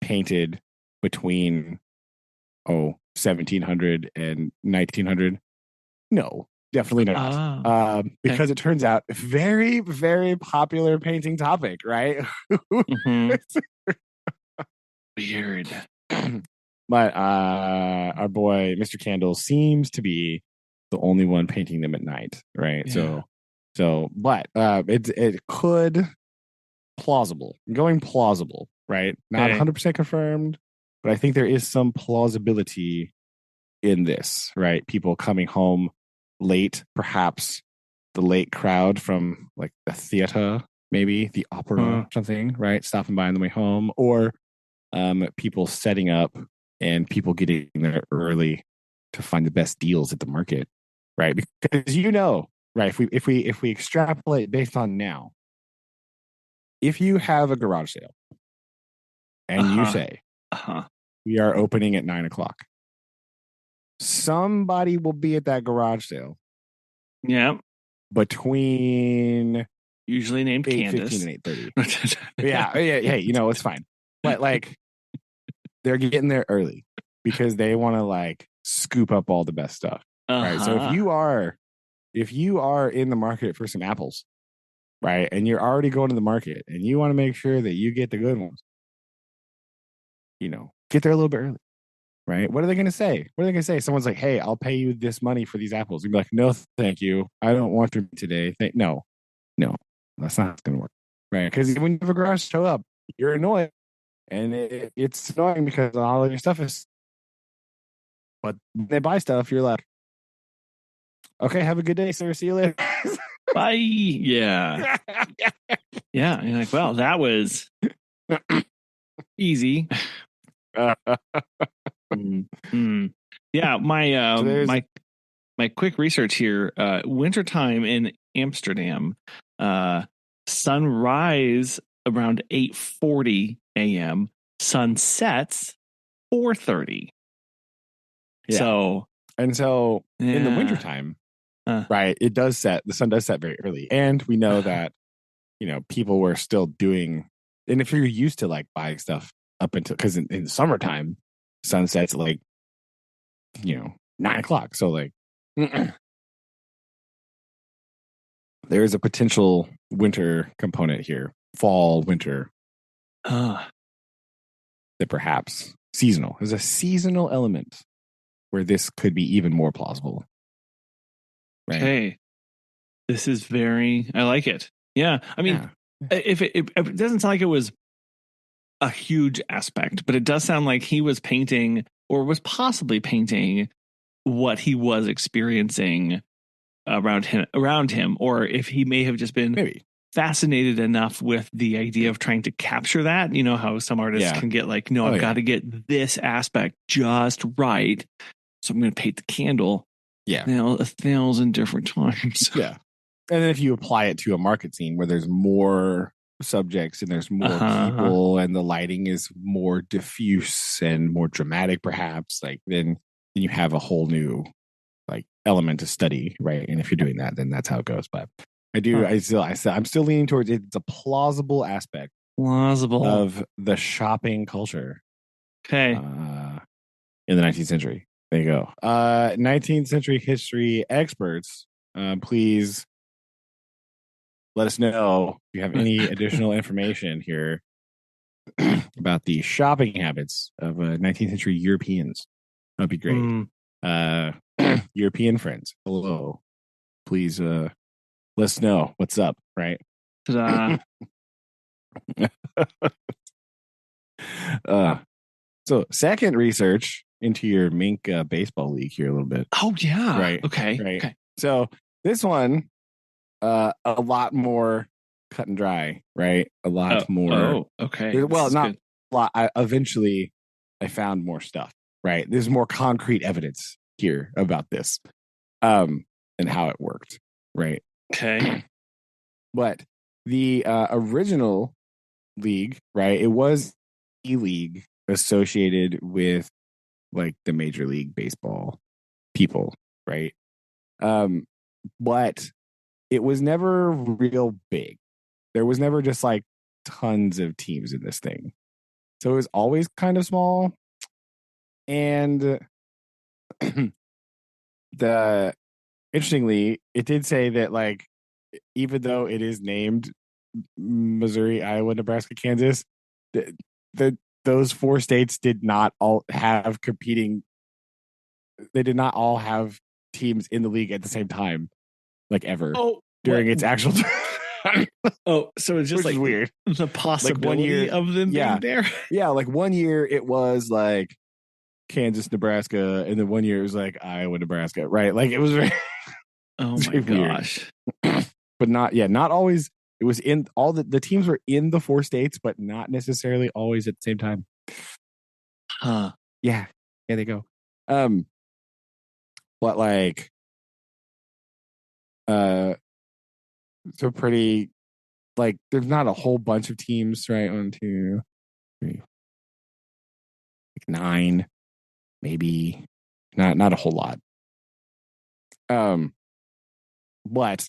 painted between 1700 and 1900? No, definitely not. Because it turns out very, very popular painting topic, right?
Weird.
But our boy Mr. Candle seems to be the only one painting them at night, right? Yeah. But it could plausible, right? Not 100% confirmed, but I think there is some plausibility in this, right? People coming home late, perhaps the late crowd from like the theater, maybe the opera, something, right? Stopping by on the way home, or people setting up and people getting there early to find the best deals at the market, right? Because right, if we extrapolate based on now, if you have a garage sale and you say we are opening at 9:00, somebody will be at that garage sale.
Yeah,
between
usually named
8:15 and 8:30. yeah. Hey, it's fine. But like, they're getting there early because they want to like scoop up all the best stuff, right? So if you are in the market for some apples, right, and you're already going to the market and you want to make sure that you get the good ones, get there a little bit early, right? What are they going to say? Someone's like, hey, I'll pay you this money for these apples. You'd be like, no, thank you. I don't want them today. No, that's not going to work, right? Because when you have a garage show up, you're annoyed. And it's annoying because all of your stuff is. But when they buy stuff, you're like, okay, have a good day, sir. See you later.
Bye. Yeah. Yeah. You're like, well, that was easy. Yeah. My quick research here. Wintertime in Amsterdam. Sunrise around 8:40 a.m. Sun sets 4:30.
Yeah.
So
in the wintertime, right, the sun does set very early. And we know that, people were still doing, and if you're used to like buying stuff up until, because in the summertime, sunsets like, 9:00. So like, there is a potential winter component here, fall, winter. That perhaps seasonal. There's a seasonal element where this could be even more plausible. Right?
Okay. This is I like it. Yeah. I mean, if it doesn't sound like it was a huge aspect, but it does sound like he was painting or was possibly painting what he was experiencing around him, or if he may have just been
Maybe.
fascinated enough with the idea of trying to capture that. You know how some artists
Yeah.
can get like, no, I've got to get this aspect just right, so I'm going to paint the candle
Yeah.
now 1,000 different times.
Yeah. And then if you apply it to a market scene where there's more subjects and there's more people and the lighting is more diffuse and more dramatic, perhaps, like then you have a whole new like element to study, right? And if you're doing that, then that's how it goes. But I'm still leaning towards it's a plausible aspect of the shopping culture.
Okay.
In the 19th century. There you go. 19th century history experts, please let us know if you have any additional information here about the shopping habits of 19th century Europeans. That'd be great. European friends, hello. Please let us know what's up, right? So second research into your Mink baseball league here a little bit.
Oh yeah.
Right.
Okay.
Right.
Okay.
So this one, a lot more cut and dry, right? A lot more.
Oh, okay.
Well, not good. A lot. Eventually, I found more stuff. Right. There's more concrete evidence here about this, and how it worked. Right.
Okay.
But the original league, right? It was a league associated with like the Major League Baseball people, right? But it was never real big. There was never just like tons of teams in this thing. So it was always kind of small. And interestingly, it did say that like even though it is named Missouri, Iowa, Nebraska, Kansas, those four states did not all have competing. They did not all have teams in the league at the same time, like ever during its actual time.
So it's just
which is weird.
The possibility of them being there.
Yeah, like one year it was like Kansas, Nebraska, and then one year it was like Iowa, Nebraska, right? Like it was very
oh my gosh.
But not always. It was in all the teams were in the four states, but not necessarily always at the same time. Yeah, they go. But like, so pretty, like, there's not a whole bunch of teams, right? 1, 2, 3, like 9, maybe, not a whole lot. But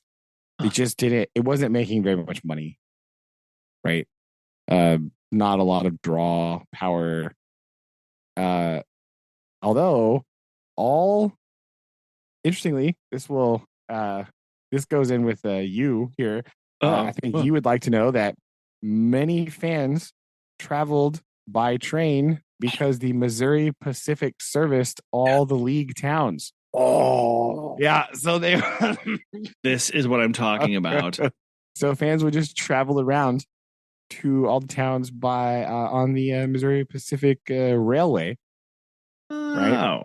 it just didn't. It wasn't making very much money, right? Not a lot of draw power. Although, interestingly, this goes in with you here. I think you would like to know that many fans traveled by train because the Missouri Pacific serviced all the league towns.
Oh,
yeah. So they.
This is what I'm talking about.
So fans would just travel around to all the towns on the Missouri Pacific Railway. Right.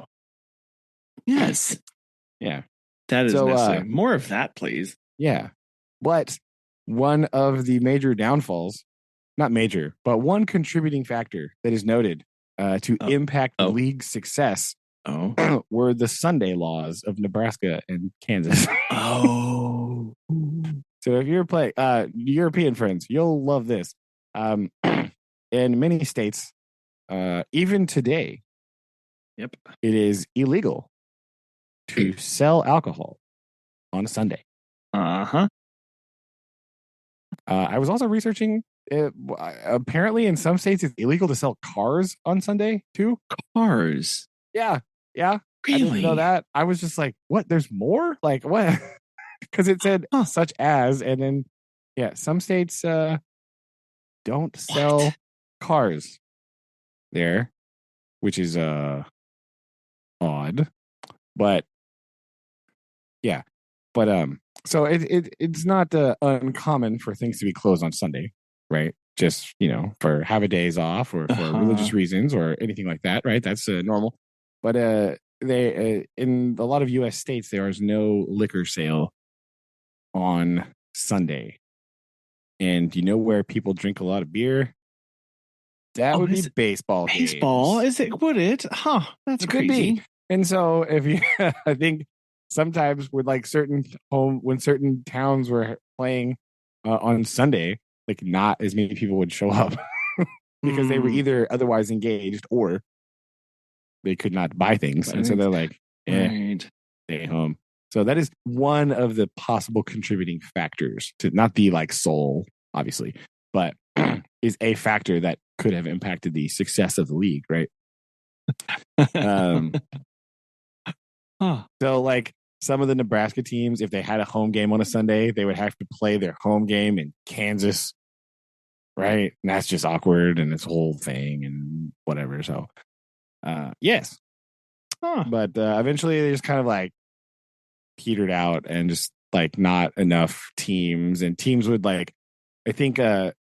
Yes.
Yeah.
That is necessary. More of that, please.
Yeah. But one of the major downfalls, not major, but one contributing factor that is noted to impact the league's success were the Sunday laws of Nebraska and Kansas. So if you're playing European friends, you'll love this. In many states, even today,
it
is illegal to sell alcohol on a Sunday. I was also researching. Apparently, in some states, it's illegal to sell cars on Sunday too.
Cars?
Yeah. Really? I didn't know that. I was just like, "What? There's more? Like what?" Because it said such as, and then some states don't sell cars there, which is odd. But yeah, So it's not uncommon for things to be closed on Sunday, right? Just for have a days off or for religious reasons or anything like that, right? That's normal. But they in a lot of U.S. states there is no liquor sale on Sunday, and you know where people drink a lot of beer? That would be baseball games.
Baseball? Is it? Would it? Huh? That's
It
crazy.
Could be. And so if you, I think sometimes with like when certain towns were playing on Sunday, like not as many people would show up because they were either otherwise engaged or they could not buy things. And so they're like, stay home. So that is one of the possible contributing factors to not the like sole, obviously, but is a factor that could have impacted the success of the league, right? So like some of the Nebraska teams, if they had a home game on a Sunday, they would have to play their home game in Kansas, right? And that's just awkward and this whole thing and whatever. So yes. But eventually they just kind of like petered out and just like not enough teams, and teams would like, I think the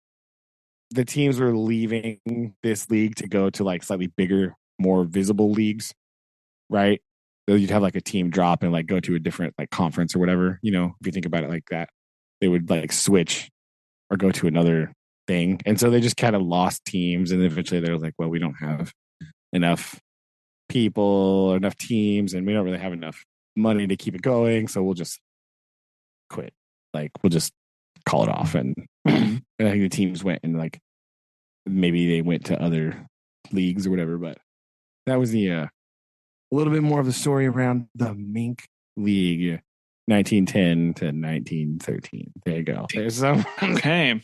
teams were leaving this league to go to like slightly bigger, more visible leagues, right? So you'd have like a team drop and like go to a different like conference or whatever, if you think about it like that, they would like switch or go to another thing. And so they just kind of lost teams, and eventually they're like, well, we don't have enough people or enough teams, and we don't really have enough money to keep it going, so we'll just quit. Like we'll just call it off. And I think the teams went and like maybe they went to other leagues or whatever. But that was the a little bit more of the story around the MINK League, 1910 to 1913. There you go. There's some.
Okay.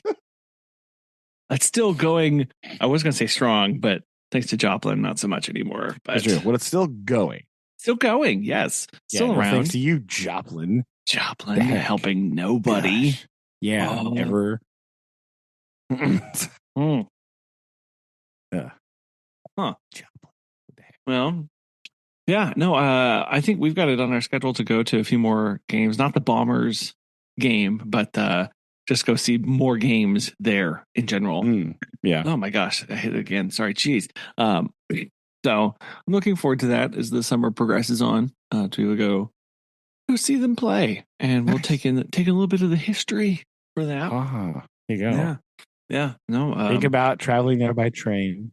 That's still going. I was going to say strong, but thanks to Joplin, not so much anymore. But
that's true. Well, it's still going.
Still going, yes. Still around.
Thanks to you, Joplin.
Joplin helping nobody.
Gosh. Yeah, ever.
Well, yeah, no, I think we've got it on our schedule to go to a few more games. Not the Bombers game, but just go see more games there in general.
Yeah.
Oh my gosh, I hit it again. Sorry, geez. So I'm looking forward to that as the summer progresses on to go see them play, and we'll take a little bit of the history for that.
There you go.
Yeah. No.
Think about traveling there by train,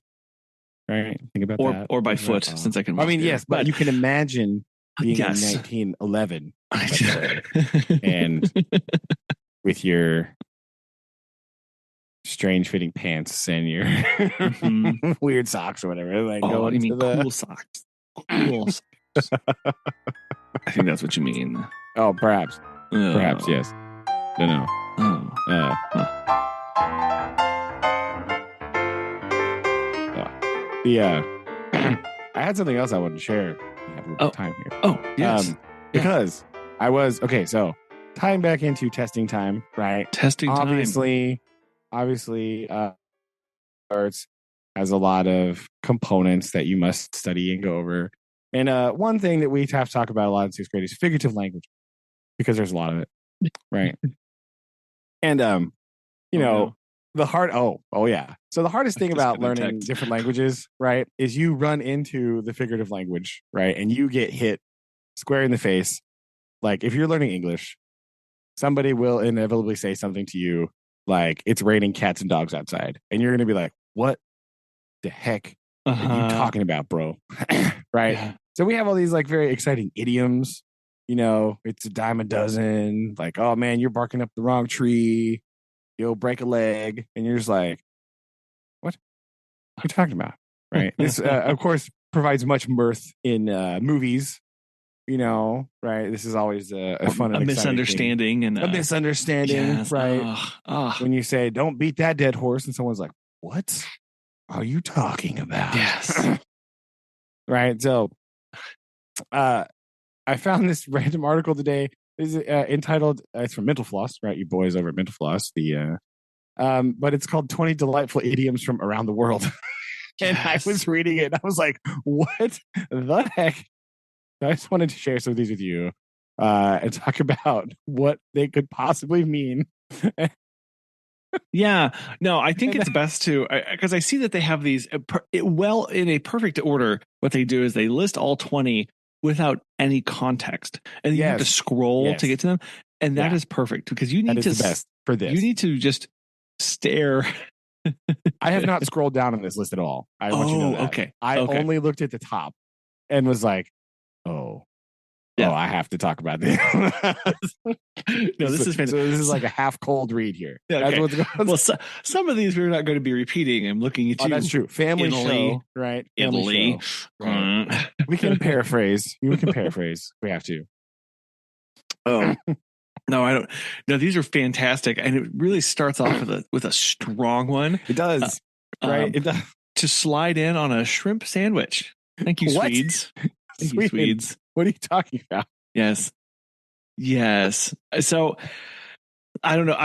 right? Think about that,
or by foot, since I can.
I mean, yes, but you can imagine being in 1911 and with your strange fitting pants and your weird socks or whatever. Like,
you mean cool socks? Cool socks. I think that's what you mean.
Oh, perhaps. Perhaps, yes. Don't know. I had something else I wanted to share. We have a little time here.
Oh, yes.
Because I was so tying back into testing time, right?
Testing
time. Obviously, arts has a lot of components that you must study and go over. And one thing that we have to talk about a lot in sixth grade is figurative language, because there's a lot of it, right? And the hard. Oh yeah. So the hardest thing about learning different languages, right, is you run into the figurative language, right, and you get hit square in the face. Like if you're learning English, somebody will inevitably say something to you like, "It's raining cats and dogs outside," and you're going to be like, "What the heck are you talking about, bro?" Right? Yeah. So we have all these like very exciting idioms. It's a dime a dozen. Like, oh man, you're barking up the wrong tree. You'll break a leg, and you're just like, "What are you talking about?" Right? This, of course, provides much mirth in movies. Right? This is always a fun, and
misunderstanding
thing. And a misunderstanding, yes. Right? When you say, "Don't beat that dead horse," and someone's like, "What are you talking about?"
Yes.
Right. So, I found this random article today. Is entitled? It's from Mental Floss, right? You boys over at Mental Floss. But it's called 20 Delightful Idioms from Around the World. And I was reading it, and I was like, "What the heck?" So I just wanted to share some of these with you. and talk about what they could possibly mean.
Yeah, no, I think it's best to, because I see that they have these in a perfect order. What they do is they list all 20 without any context, and you have to scroll to get to them, and that is perfect because you need
the best for this.
You need to just stare.
I have not scrolled down on this list at all. I want you to know that.
Okay.
I only looked at the top and was like, I have to talk about this.
No, this is fantastic.
So this is like a half cold read here.
Okay. That's what's going on. Well, some of these we're not going to be repeating. I'm looking at you.
That's true. Family
Italy,
show, right?
Italy.
Right. We can paraphrase. We have to.
Oh. No, I don't. No, these are fantastic, and it really starts off with a strong one.
It does, right? It does.
To slide in on a shrimp sandwich. Thank you, Swedes. Thank you, Swedes.
What are you talking about?
Yes. So I don't know.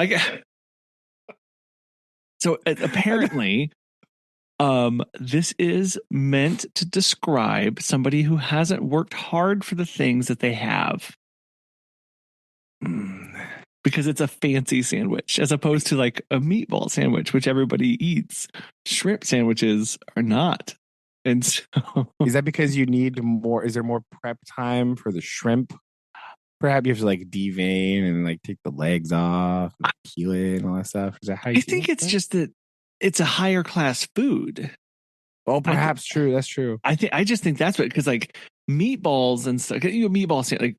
So apparently, this is meant to describe somebody who hasn't worked hard for the things that they have. Because it's a fancy sandwich as opposed to like a meatball sandwich, which everybody eats. Shrimp sandwiches are not. And so
is that because you need more? Is there more prep time for the shrimp? Perhaps you have to like devein and like take the legs off, and peel it, and all that stuff. Is that how you?
I think it's just that it's a higher class food.
Oh, perhaps true. That's true.
I just think that's what, because like meatballs and stuff, meatballs like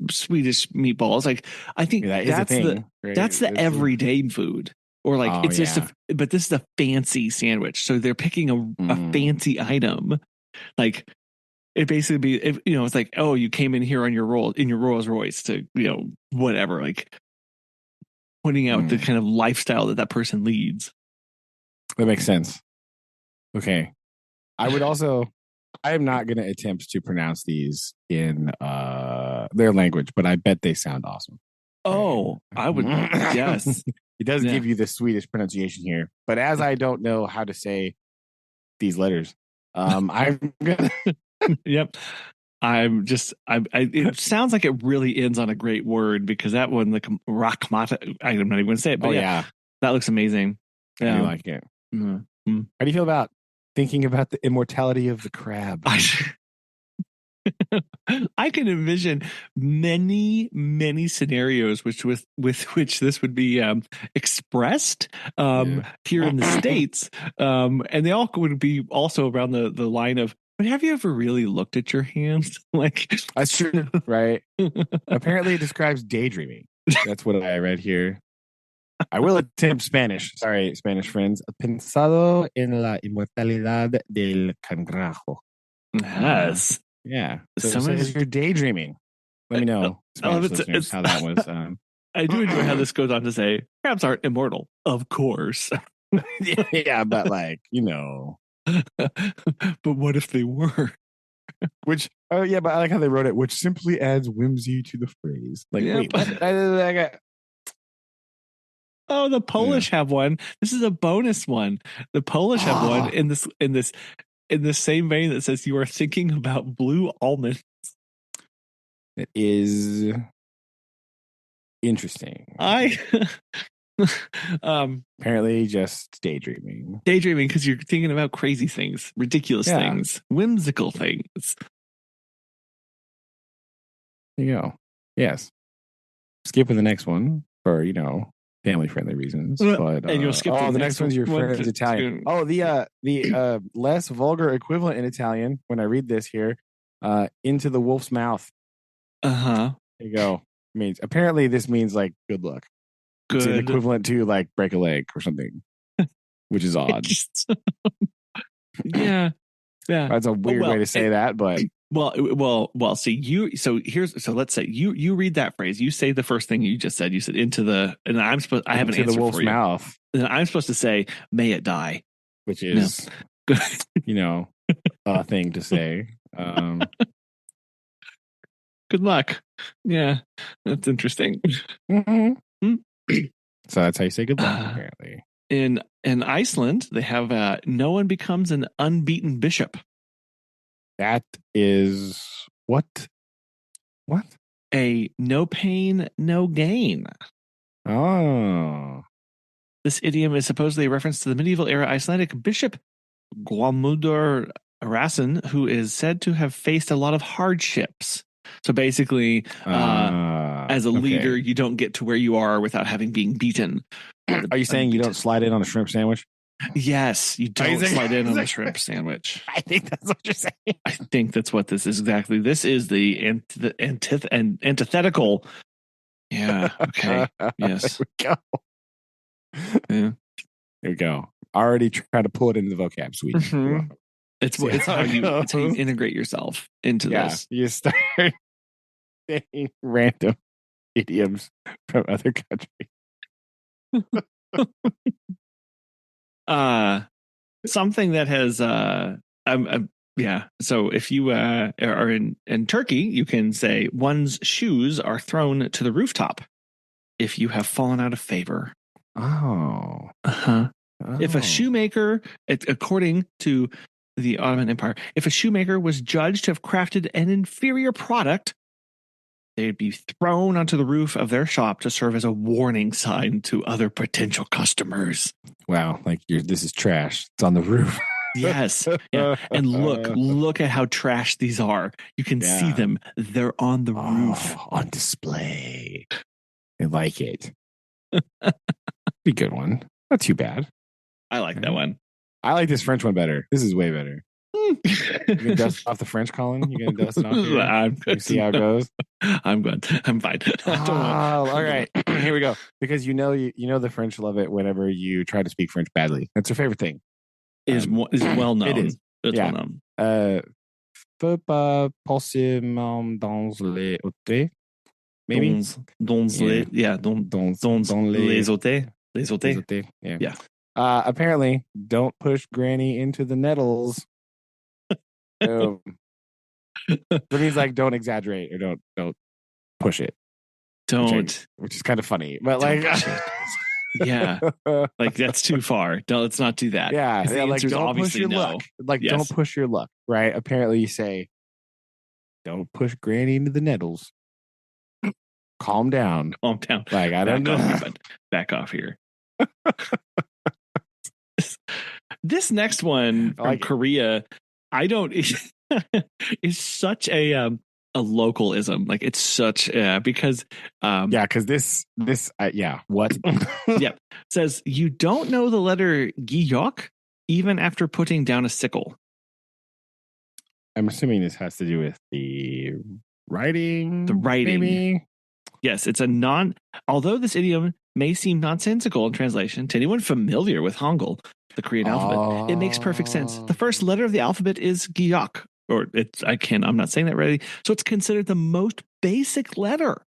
Swedish meatballs. Like I think that's the everyday food, or like but this is a fancy sandwich. So they're picking a fancy item, like. It basically it's like, oh, you came in here on your Rolls Royce to, whatever, like pointing out the kind of lifestyle that person leads.
That makes sense. Okay. I am not going to attempt to pronounce these in their language, but I bet they sound awesome.
Oh, I would, yes.
It does give you the Swedish pronunciation here, but as I don't know how to say these letters, I'm going to...
Yep. It sounds like it really ends on a great word, because that one, like Rachmata, I'm not even going to say it, but that looks amazing.
Yeah. I like it. Mm-hmm. How do you feel about thinking about the immortality of the crab?
I can envision many, many scenarios with which this would be expressed here in the States. And they all would be also around the line of, but have you ever really looked at your hands? Like,
that's true, right? Apparently, it describes daydreaming. That's what I read here. I will attempt Spanish. Sorry, Spanish friends. Pensado en la inmortalidad del cangrejo.
Yes.
Yeah. So you're daydreaming. Let me know, Spanish listeners, how that was.
I do enjoy how this goes on to say, crabs aren't immortal. Of course.
Yeah, but like,
But what if they were?
But I like how they wrote it, which simply adds whimsy to the phrase. Like, wait, what?
Oh, the Polish have one. This is a bonus one. The Polish have one in the same vein that says, you are thinking about blue almonds.
It is interesting. Apparently just daydreaming
because you're thinking about crazy things, ridiculous things, whimsical things.
There you go. Yes. Skipping the next one for family friendly reasons, but
and you'll skip
the next one's your friend's Italian. The less vulgar equivalent in Italian, when I read this here, into the wolf's mouth.
There
you go. Apparently this means like good luck. It's an equivalent to like break a leg or something, which is odd.
Yeah.
That's a weird way to say that, but
see, so let's say you read that phrase. You say the first thing you just said. You said and I have an answer
the wolf's
for you.
Mouth.
And I'm supposed to say, may it die,
which is a thing to say.
Good luck. Yeah, that's interesting.
Mm-hmm. So that's how you say good luck, apparently.
In Iceland, they have no one becomes an unbeaten bishop.
That is what?
a no pain, no gain.
Oh.
This idiom is supposedly a reference to the medieval era Icelandic bishop Guðmundur Arason, who is said to have faced a lot of hardships. So basically, as a leader, you don't get to where you are without having been beaten.
Are you saying you don't slide in on a shrimp sandwich?
Yes, you don't slide in on a shrimp sandwich.
I think that's what you're saying.
I think that's what this is exactly. This is the antithetical. Yeah. Okay. Yes.
There we go.
Yeah.
There you go. Already trying to pull it into the vocab suite.
Mm-hmm. It's how you integrate yourself into this.
You start saying random idioms from other countries.
Something that has yeah. So if you are in Turkey, you can say one's shoes are thrown to the rooftop if you have fallen out of favor.
Oh.
Uh-huh. Oh. If a shoemaker, according to the Ottoman Empire, if a shoemaker was judged to have crafted an inferior product, they'd be thrown onto the roof of their shop to serve as a warning sign to other potential customers.
Wow, like this is trash. It's on the roof.
Yes. Yeah. And look at how trash these are. You can see them. They're on the roof.
On display. I like it. Be a good one. Not too bad.
I like that one.
I like this French one better. This is way better. You gonna dust off the French, Collin? You gonna dust it off here?
I'm good.
See how it goes?
I'm good. I'm fine.
All right. Here we go. Because you know the French love it whenever you try to speak French badly. That's their favorite thing.
Is well known.
It is.
It's well known.
Peut pas passer dans les hôtels. Maybe
dans les hôtels. Les hôtels.
Yeah. Apparently, don't push Granny into the nettles. So he's like, don't exaggerate or don't push it. Which is kind of funny, but like,
yeah, like that's too far. Let's not do that.
Yeah, like don't push your luck. Like don't push your luck. Right? Apparently, you say, don't push Granny into the nettles. Calm down.
Calm down.
Like I don't know.
Back off here. This next one from Korea, I don't. Is such a localism. Like it's such because
because this what
yeah says you don't know the letter giyok even after putting down a sickle.
I'm assuming this has to do with the writing.
Maybe? Yes, it's although this idiom may seem nonsensical in translation to anyone familiar with Hangul, the Korean alphabet, it makes perfect sense. The first letter of the alphabet is giyok, or I'm not saying that right. So it's considered the most basic letter.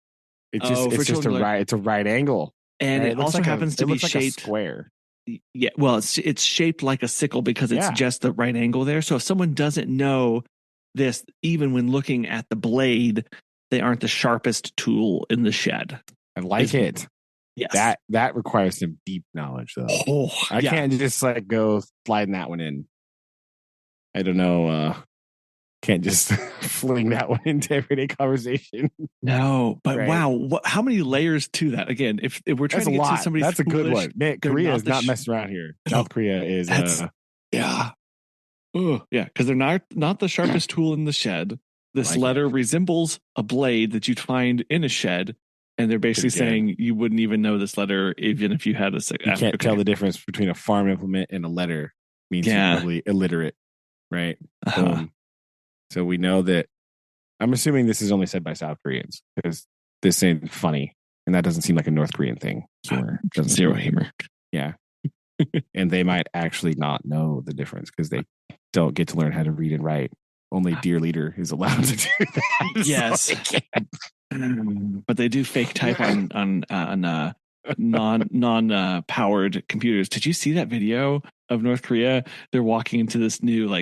It's a right angle.
And it also happens to be shaped
like a square.
Yeah, well, it's shaped like a sickle because it's just the right angle there. So if someone doesn't know this, even when looking at the blade, they aren't the sharpest tool in the shed.
I like it.
Yes.
That requires some deep knowledge, though.
Oh,
I can't just like go sliding that one in. I don't know. Can't just fling that one into everyday conversation.
No, but right? Wow, how many layers to that? Again, if we're trying to get to somebody's
that's a good one. Man, Korea is not messing around here. South Korea is.
Yeah, because they're not the sharpest tool in the shed. This letter resembles a blade that you'd find in a shed, and they're basically saying you wouldn't even know this letter even if you had a.
You can't tell the difference between a farm implement and a letter. Means you're probably illiterate, right? So we know that. I'm assuming this is only said by South Koreans because this ain't funny, and that doesn't seem like a North Korean thing.
Zero humor.
Yeah, and they might actually not know the difference because they don't get to learn how to read and write. Only Dear Leader is allowed to do that.
Yes, but they do fake type on non powered computers. Did you see that video of North Korea? They're walking into this new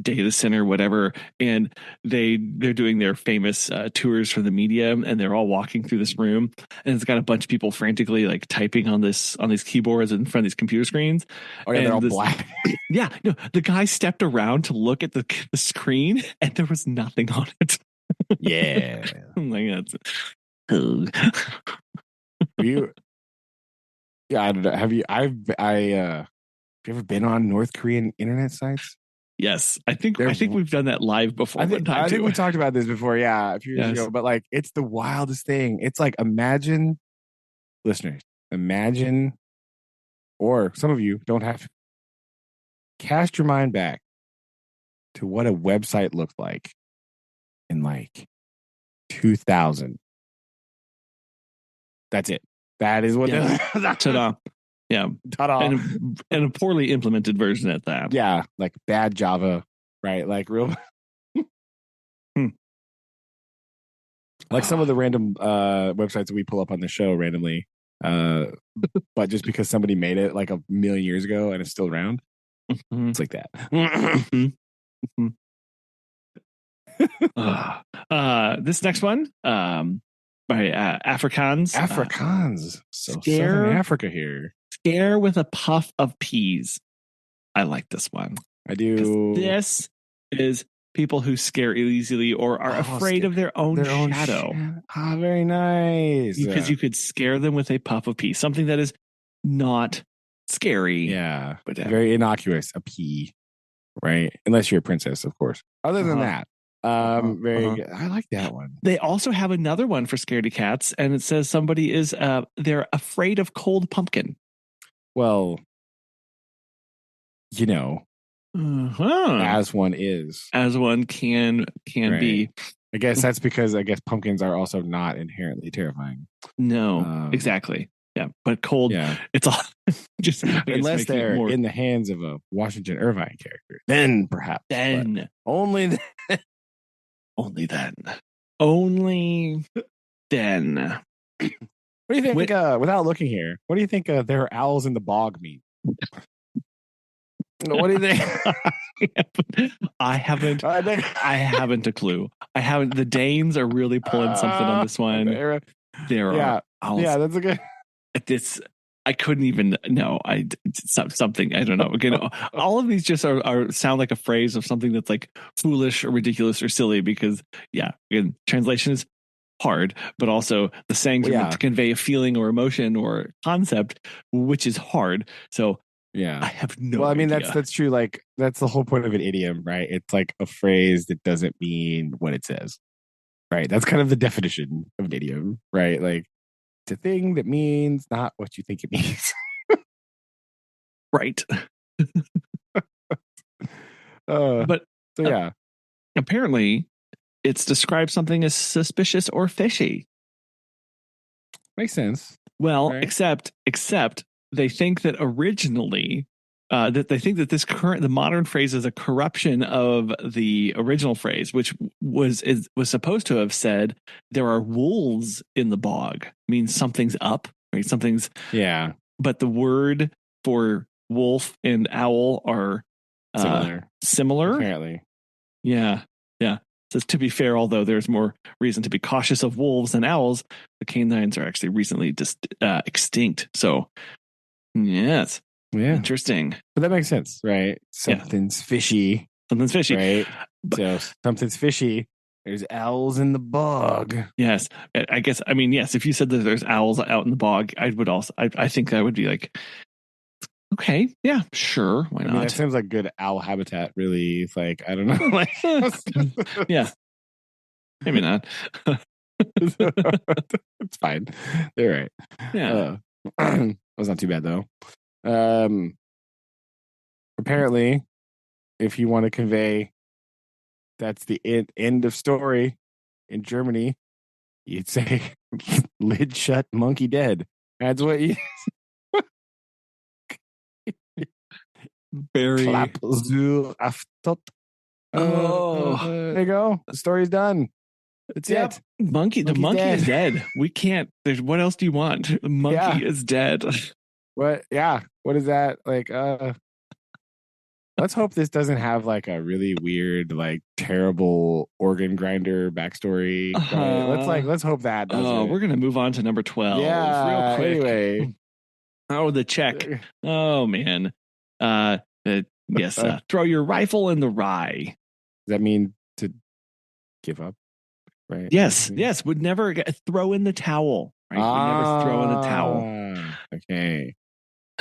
data center, whatever, and they're doing their famous tours for the media, and they're all walking through this room, and it's got a bunch of people frantically typing on these keyboards in front of these computer screens.
Oh yeah, and they're all black.
Yeah, no, the guy stepped around to look at the screen, and there was nothing on it.
Yeah.
I'm like, that's. Ugh.
Have you? Yeah, I don't know. Have you? Have you ever been on North Korean internet sites?
Yes, I think
They're.
we've done that live before one time
I think
too.
we talked about this before. Yeah, a few years
Yes.
ago. But like, it's the wildest thing. It's like imagine, listeners, imagine, or some of you don't have to cast your mind back to what a website looked like in like 2000. That's it. That is what.
Yes. Ta-da. Yeah.
Ta-da.
And a poorly implemented version at that.
Yeah, like bad Java, right? Like real. Like some of the random websites that we pull up on the show randomly, but just because somebody made it like a million years ago and it's still around, it's like that.
This next one, by Afrikaans.
Afrikaans, so Southern Africa here.
Scare with a puff of peas. I like this one.
I do.
This is people who scare easily or are afraid of their own shadow.
Very nice.
Because you could scare them with a puff of pea, something that is not scary.
Yeah, but very innocuous. A pea, right? Unless you're a princess, of course. Other than that, very good. I like that one.
They also have another one for scaredy cats, and it says somebody is they're afraid of cold pumpkin.
Well, you know, as one is,
as one can right. be.
I guess that's because pumpkins are also not inherently terrifying.
No, exactly. Yeah, but cold. Yeah. It's all just
unless they're in the hands of a Washington Irvine character, then perhaps.
Then
only then.
Only then. Only then.
What do you think? Without looking here, what do you think? There are owls in the bog mean? What do you think?
I haven't a clue. I haven't. The Danes are really pulling something on this one. There are owls.
Yeah, that's a good.
I couldn't even know. Something I don't know. Again, all of these just are sound like a phrase of something that's like foolish or ridiculous or silly. Because again, translation is hard, but also the sayings are meant to convey a feeling or emotion or concept, which is hard. So I have no.
Well, I mean
idea.
that's true. Like that's the whole point of an idiom, right? It's like a phrase that doesn't mean what it says, right? That's kind of the definition of an idiom, right? Like it's a thing that means not what you think it means,
right? But apparently, it's described something as suspicious or fishy.
Makes sense.
Well, right? except they think that originally, the modern phrase is a corruption of the original phrase, which was supposed to have said there are wolves in the bog. Means something's up, right? Something's But the word for wolf and owl are similar.
Apparently,
yeah. Says to be fair, although there's more reason to be cautious of wolves than owls, the canines are actually recently extinct. So. Yes.
Yeah.
Interesting.
But that makes sense, right? Something's fishy.
Something's fishy.
Right? So something's fishy. There's owls in the bog.
Yes. I guess, yes, if you said that there's owls out in the bog, I think that would be like, okay, yeah, sure. Why not?
That sounds like good owl habitat, really. Like, I don't know.
Yeah. Maybe not.
It's fine. They're right.
Yeah.
That's not too bad though. Apparently, if you want to convey that's the end of story in Germany, you'd say lid shut, monkey dead. That's what you
very
clap zur Afoot. There you go. The story's done. That's it.
The monkey is dead. We can't. What else do you want? The monkey is dead.
What? Yeah. What is that? Like, let's hope this doesn't have like a really weird, like terrible organ grinder backstory. Right? Let's hope that doesn't.
We're gonna move on to number 12.
Yeah.
Real quick.
Anyway.
The check. Oh man. Yes. Throw your rifle in the rye.
Does that mean to give up? right?
Yes, would never throw in the towel, right? Would never throw in the towel.
Okay.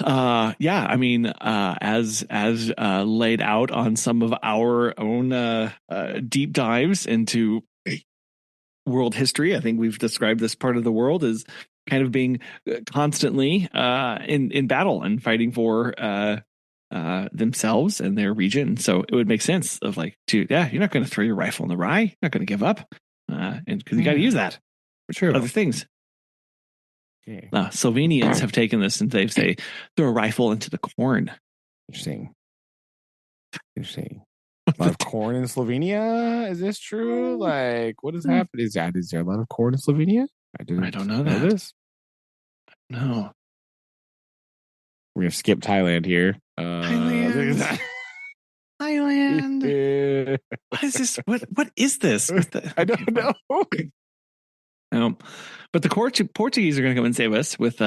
Yeah, I mean, as laid out on some of our own deep dives into world history, I think we've described this part of the world as kind of being constantly in battle and fighting for themselves and their region. So it would make sense of you're not going to throw your rifle in the rye. You're not going to give up, and because you got to use that for other things.
Okay.
Slovenians have taken this and they say throw a rifle into the corn.
Interesting. A lot of corn in Slovenia? Is this true? Like, what has happened? Is there a lot of corn in Slovenia?
I don't know that.
This.
No.
We're gonna skip Thailand here.
Thailand. What is this? What is this?
I don't know.
But the Portuguese are going to come and save us with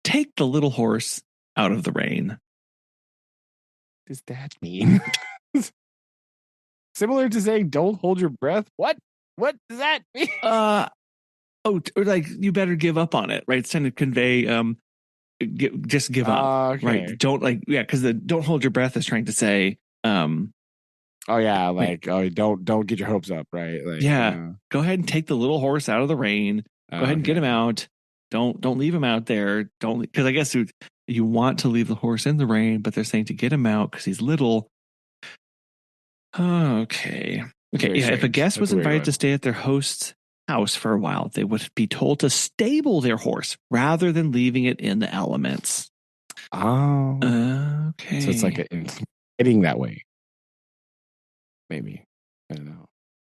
take the little horse out of the rain.
What does that mean? Similar to saying don't hold your breath. What does that mean?
Or like you better give up on it, right? It's trying to convey just give up,
okay.
right? Don't because the don't hold your breath is trying to say
don't get your hopes up, right?
Go ahead and take the little horse out of the rain. Go ahead and get him out. Don't leave him out there. Don't, because I guess you want to leave the horse in the rain, but they're saying to get him out because he's little. Okay. Yeah. If a guest was invited to stay at their host's house for a while, they would be told to stable their horse rather than leaving it in the elements.
Oh.
Okay.
So it's like heading that way. Maybe. I don't know.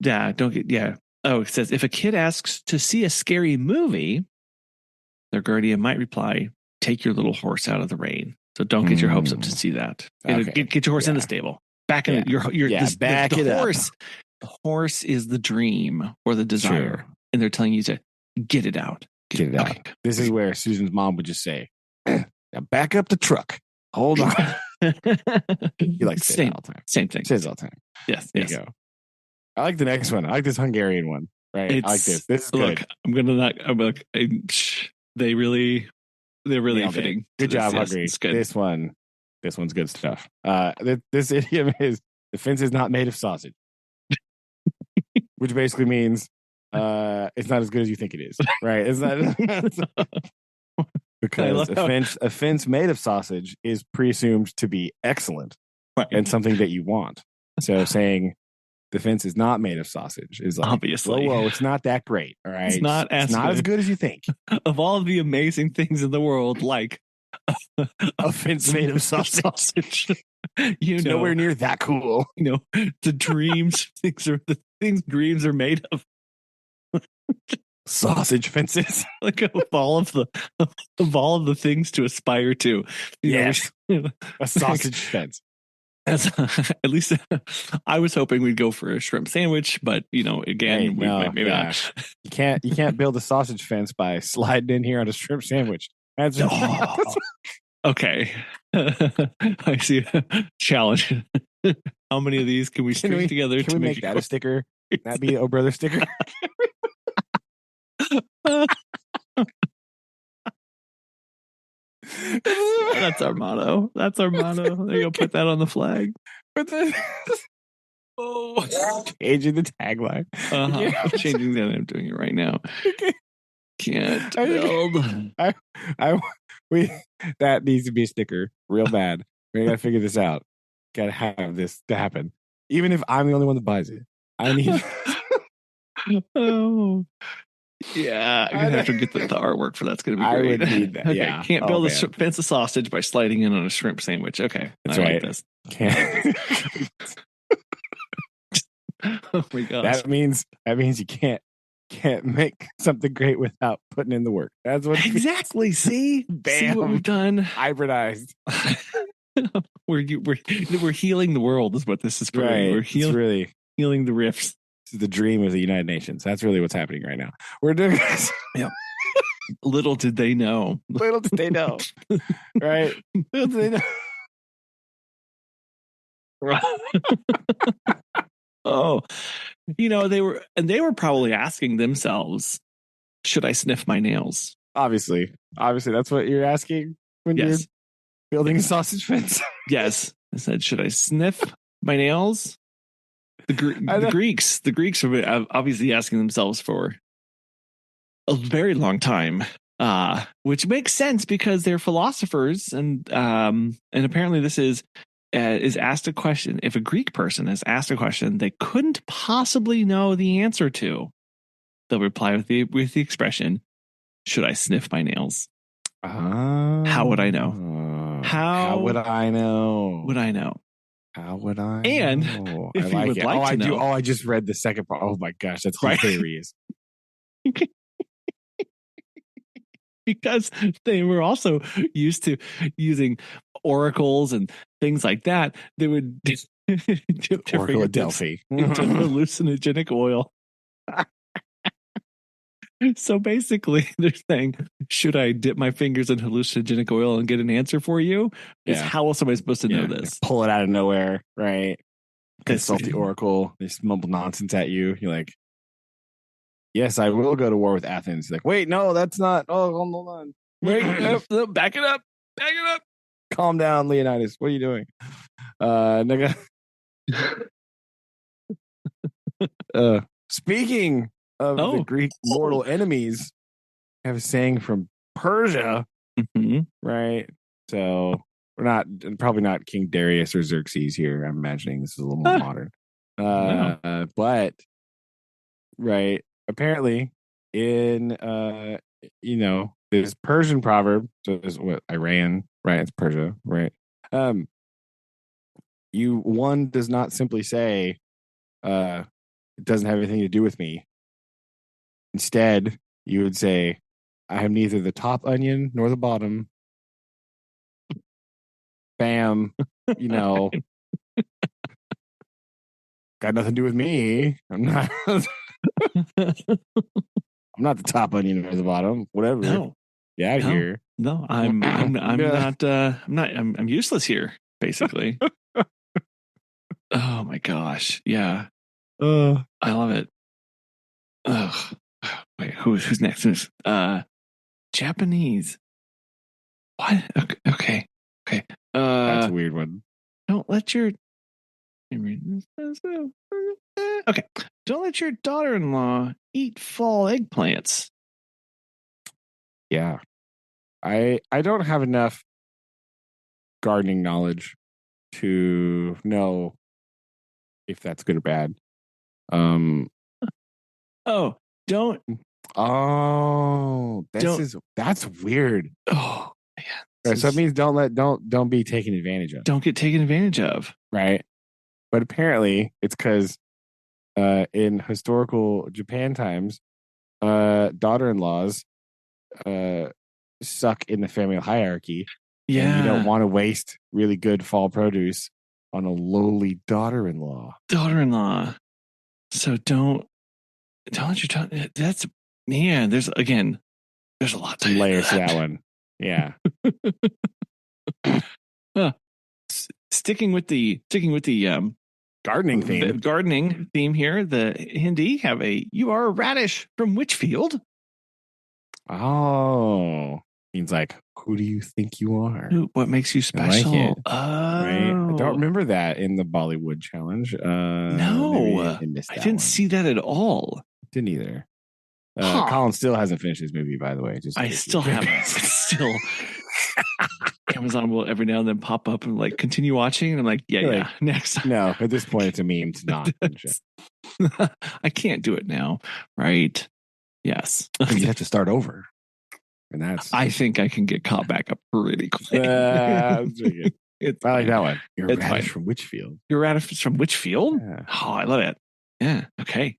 Yeah. Oh, it says if a kid asks to see a scary movie, their guardian might reply, take your little horse out of the rain. So don't get your hopes up to see that. Okay. Get your horse in the stable. Back in the horse. The horse is the dream or the desire. True. And they're telling you to get it out.
Get it out. Okay. This is where Susan's mom would just say, now back up the truck. Hold on. He likes to say that all the time.
Same thing.
Says all the time.
Yes.
There you go. I like the next one. I like this Hungarian one. Right. I like this. This is good.
Look, they're really fitting.
Good job, Hungary. It's good. This one's good stuff. This idiom is the fence is not made of sausage. Which basically means it's not as good as you think it is. Right. It's not because a fence made of sausage is presumed to be excellent and something that you want. So saying the fence is not made of sausage is like,
obviously,
whoa, it's not that great. All right.
It's not as good
as you think.
Of all of the amazing things in the world, like
a fence made of sausage. Nowhere near that cool.
The dreams, the things dreams are made of.
Sausage fences.
Like of all of the things to aspire to.
Yes. A sausage fence.
At least I was hoping we'd go for a shrimp sandwich, but again, maybe not.
You can't build a sausage fence by sliding in here on a shrimp sandwich. That's
okay. I see a challenge. How many of these can we string together
to make that a sticker? That'd be a brother sticker.
That's our motto. There you go. Put that on the flag.
Changing the tagline.
I'm changing that. I'm doing it right now. Can't build.
That needs to be a sticker real bad. We gotta figure this out. Gotta have this to happen. Even if I'm the only one that buys it, I need.
Oh. Yeah, I'm gonna have to get the artwork for that's gonna be great.
I would need that.
Okay.
Yeah,
can't build a fence of sausage by sliding in on a shrimp sandwich. Okay,
that's right. Like this. Can't.
Oh my gosh.
That means you can't make something great without putting in the work. That's what
exactly. See,
bam,
see what we've done.
Hybridized.
we're healing the world is what this is for.
Right.
We're healing the rifts.
This is the dream of the United Nations. That's really what's happening right now. We're doing this.
Yeah. Little did they know.
Little did they know. Right? Little did they know.
Oh, They were probably asking themselves, should I sniff my nails?
Obviously, that's what you're asking when you're
Yes.
building a sausage fence.
Yes. I said, should I sniff my nails? The Greeks were obviously asking themselves for a very long time, which makes sense because they're philosophers, and apparently this is asked a question. If a Greek person is asked a question they couldn't possibly know the answer to, they'll reply with the expression, "Should I sniff my nails?" How would I know?
How would I know?
Would I know?
How would I
And
know?
if you would like to know,
I just read the second part. Oh my gosh, that's
right?
hilarious.
Because they were also used to using oracles and things like that. They would dip their
Oracle of
fingertips
Delphi
into hallucinogenic oil. So basically, they're saying, should I dip my fingers in hallucinogenic oil and get an answer for you? Is how else am I supposed to know this?
Pull it out of nowhere, right? Consult the oracle. They just mumble nonsense at you. You're like, yes, I will go to war with Athens. Like, wait, no, that's not. Oh, hold on.
Wait, back it up. Back it up.
Calm down, Leonidas. What are you doing? Speaking of the Greek mortal enemies, I have a saying from Persia, right? So we're probably not King Darius or Xerxes here. I'm imagining this is a little more modern. But right, apparently in this Persian proverb, so this is what Iran, right? It's Persia, right? One does not simply say it doesn't have anything to do with me. Instead, you would say, I am neither the top onion nor the bottom. Bam, got nothing to do with me. I'm not I'm not the top onion or the bottom. Whatever.
No.
Get out here.
No, I'm useless here, basically. Oh my gosh. Yeah. I love it. Ugh. Wait, who's next? Japanese. What? Okay.
That's a weird one.
Don't let your okay. Don't let your daughter-in-law eat fall eggplants.
Yeah. I don't have enough gardening knowledge to know if that's good or bad. That's weird.
Oh, man.
Right, so that means don't be taken advantage of.
Don't get taken advantage of.
Right. But apparently it's because in historical Japan times, daughter-in-laws suck in the family hierarchy.
Yeah.
And you don't want to waste really good fall produce on a lowly daughter-in-law.
So don't let your daughter. That's, man, there's a lot to
layers to that one. Yeah.
Sticking with the
gardening
theme here, the Hindi have you are a radish from Whichfield.
Oh, means like, who do you think you are?
What makes you special?
I like it. Right? I don't remember that in the Bollywood challenge.
No, I didn't see that at all.
Didn't either. Collin still hasn't finished his movie, by the way.
I still haven't. Still, Amazon will every now and then pop up and like continue watching, and I'm like, yeah, next.
No, at this point, it's a meme. It's not.
I can't do it now, right? Yes,
you have to start over, and that's.
I think I can get caught back up pretty quick.
I like that one. You're a radish from Whichfield.
You're a radish from Whichfield? Yeah. Oh, I love it. Yeah. Okay.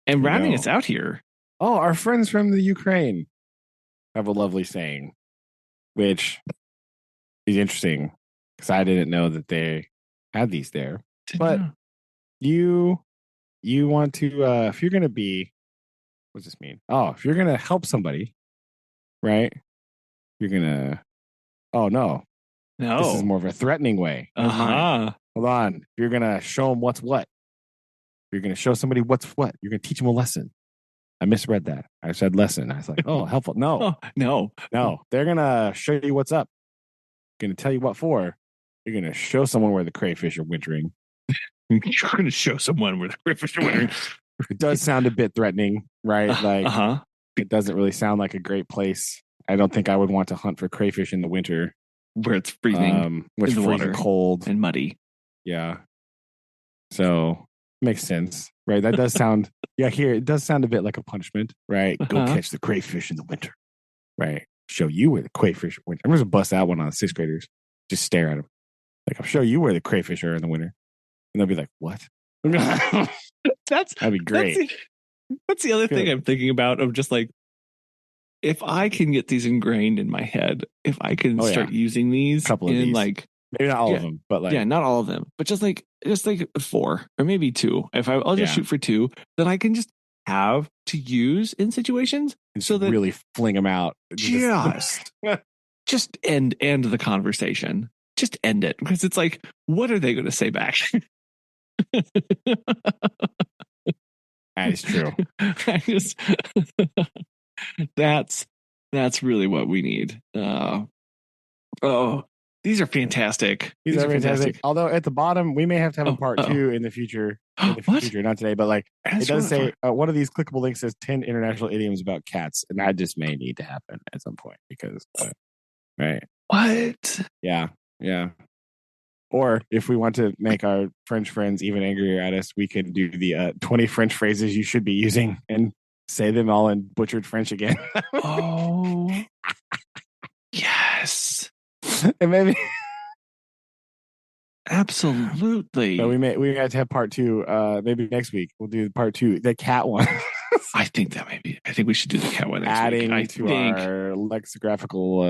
And rounding us out here.
Oh, our friends from the Ukraine have a lovely saying, which is interesting because I didn't know that they had these there. But you want to, if you're going to be, what does this mean? Oh, if you're going to help somebody, right? You're going to, oh, no. This is more of a threatening way. Hold on. If you're going to show them what's what. You're going to show somebody what's what. You're going to teach them a lesson. I misread that. I said lesson. I was like, oh, helpful. No,
no.
They're going to show you what's up. Going to tell you what for. You're going to show someone where the crayfish are wintering.
You're going to show someone where the crayfish are wintering.
It does sound a bit threatening, right? Like, it doesn't really sound like a great place. I don't think I would want to hunt for crayfish in the winter.
Where it's freezing.
Which
in the
freezing
water
cold.
And muddy.
Yeah. So, makes sense, right? That does sound, here, it does sound a bit like a punishment, right? Go catch the crayfish in the winter, right? Show you where the crayfish are. I'm going to bust that one on 6th graders. Just stare at them. Like, I'll show you where the crayfish are in the winter. And they'll be like, what? That'd be great.
That's the other thing I'm thinking about of just like, if I can get these ingrained in my head, if I can start using these in like,
maybe not all of them, but like,
not all of them, but just like 4 or maybe 2. If I'll just shoot for 2, then I can just have to use in situations so that
really fling them out.
Just end the conversation. Just end it, because it's like, what are they going to say back?
That is true.
That's really what we need. These are fantastic.
These are fantastic. Although at the bottom, we may have to have a part 2 in the future. Not today, but like it does say one of these clickable links says 10 international idioms about cats, and that just may need to happen at some point because, right?
What?
Yeah. Or if we want to make our French friends even angrier at us, we can do the 20 French phrases you should be using and say them all in butchered French again.
Oh, yes.
And maybe
absolutely.
So we have to have part 2. Maybe next week we'll do part 2, the cat one.
I think we should do the cat one next
Adding
week.
to our lexicographical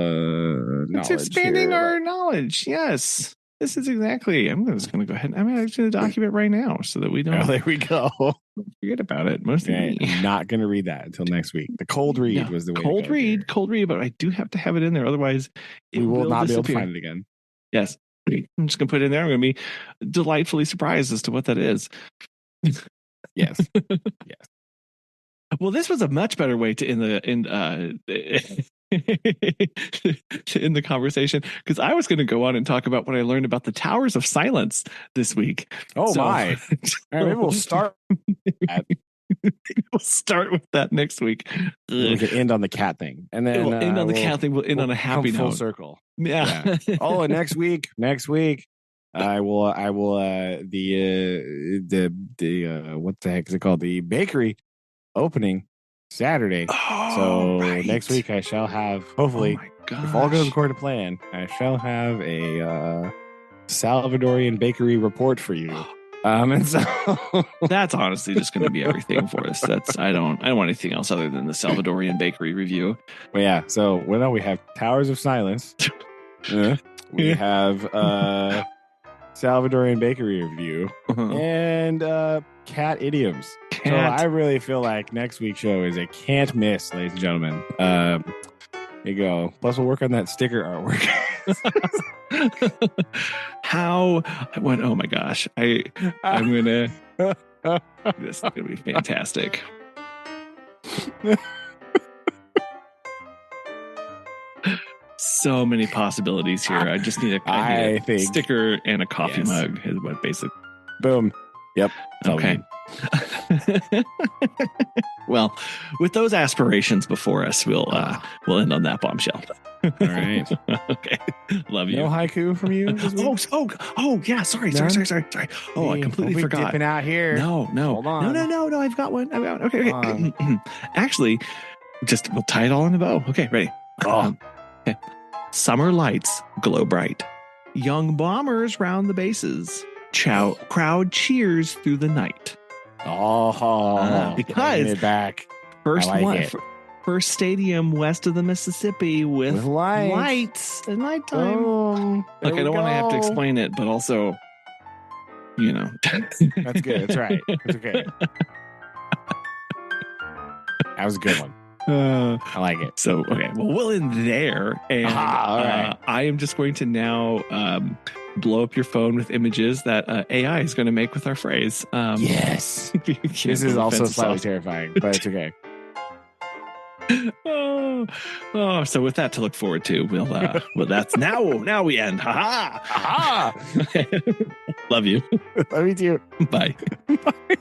knowledge.
It's expanding our knowledge. Yes. This is exactly. I'm just going to go ahead. I'm actually going to document right now so that we don't.
Oh, there we go.
Forget about it. Mostly,
I'm not going to read that until next week. The cold read was the way.
Cold read. But I do have to have it in there. Otherwise,
we will not be able to find it again.
Yes. I'm just going to put it in there. I'm going to be delightfully surprised as to what that is.
Yes. Yes.
Well, this was a much better way to end the conversation, because I was going to go on and talk about what I learned about the Towers of Silence this week.
Oh, my. All right, maybe we'll start.
We'll start with that next week.
We can end on the cat thing, and then
we'll end on the cat thing. We'll end on a happy note.
Full circle.
Yeah.
Oh, and next week, I will. The what the heck is it called? The bakery opening Saturday. Next week I shall have, hopefully, if all goes according to plan, I shall have a Salvadorian bakery report for you. And so
that's honestly just going to be everything for us. I don't want anything else other than the Salvadorian bakery review.
Well, yeah. So we have Towers of Silence. We have Salvadorian bakery review and cat idioms. So I really feel like next week's show is a can't miss, ladies and gentlemen. There you go. Plus, we'll work on that sticker artwork.
Oh my gosh. I'm gonna this is gonna be fantastic. So many possibilities here. I just need a sticker and a coffee mug is what basic.
Boom. Yep.
Okay. Well, with those aspirations before us, we'll end on that bombshell.
All right.
Okay. Love you.
No haiku from you this week?
Oh, yeah. Sorry. Oh, I completely forgot.
Dipping out here.
No.
Hold on.
No. I've got one. Okay. Actually, we'll tie it all in a bow. Okay, ready. Okay. Summer lights glow bright. Young bombers round the bases. Crowd cheers through the night. Because
back.
First stadium west of the Mississippi with lights at nighttime. Look, I don't want to have to explain it, but also,
that's good. That's right. That's okay. That was a good one. I like it.
So, okay. Well, we'll end there. And
all right.
I am just going to now blow up your phone with images that AI is going to make with our phrase.
Yes. This is also slightly terrifying, but it's okay.
So with that to look forward to, well, that's now we end. Ha ha.
Aha.
Love you.
Love you too.
Bye.
Bye.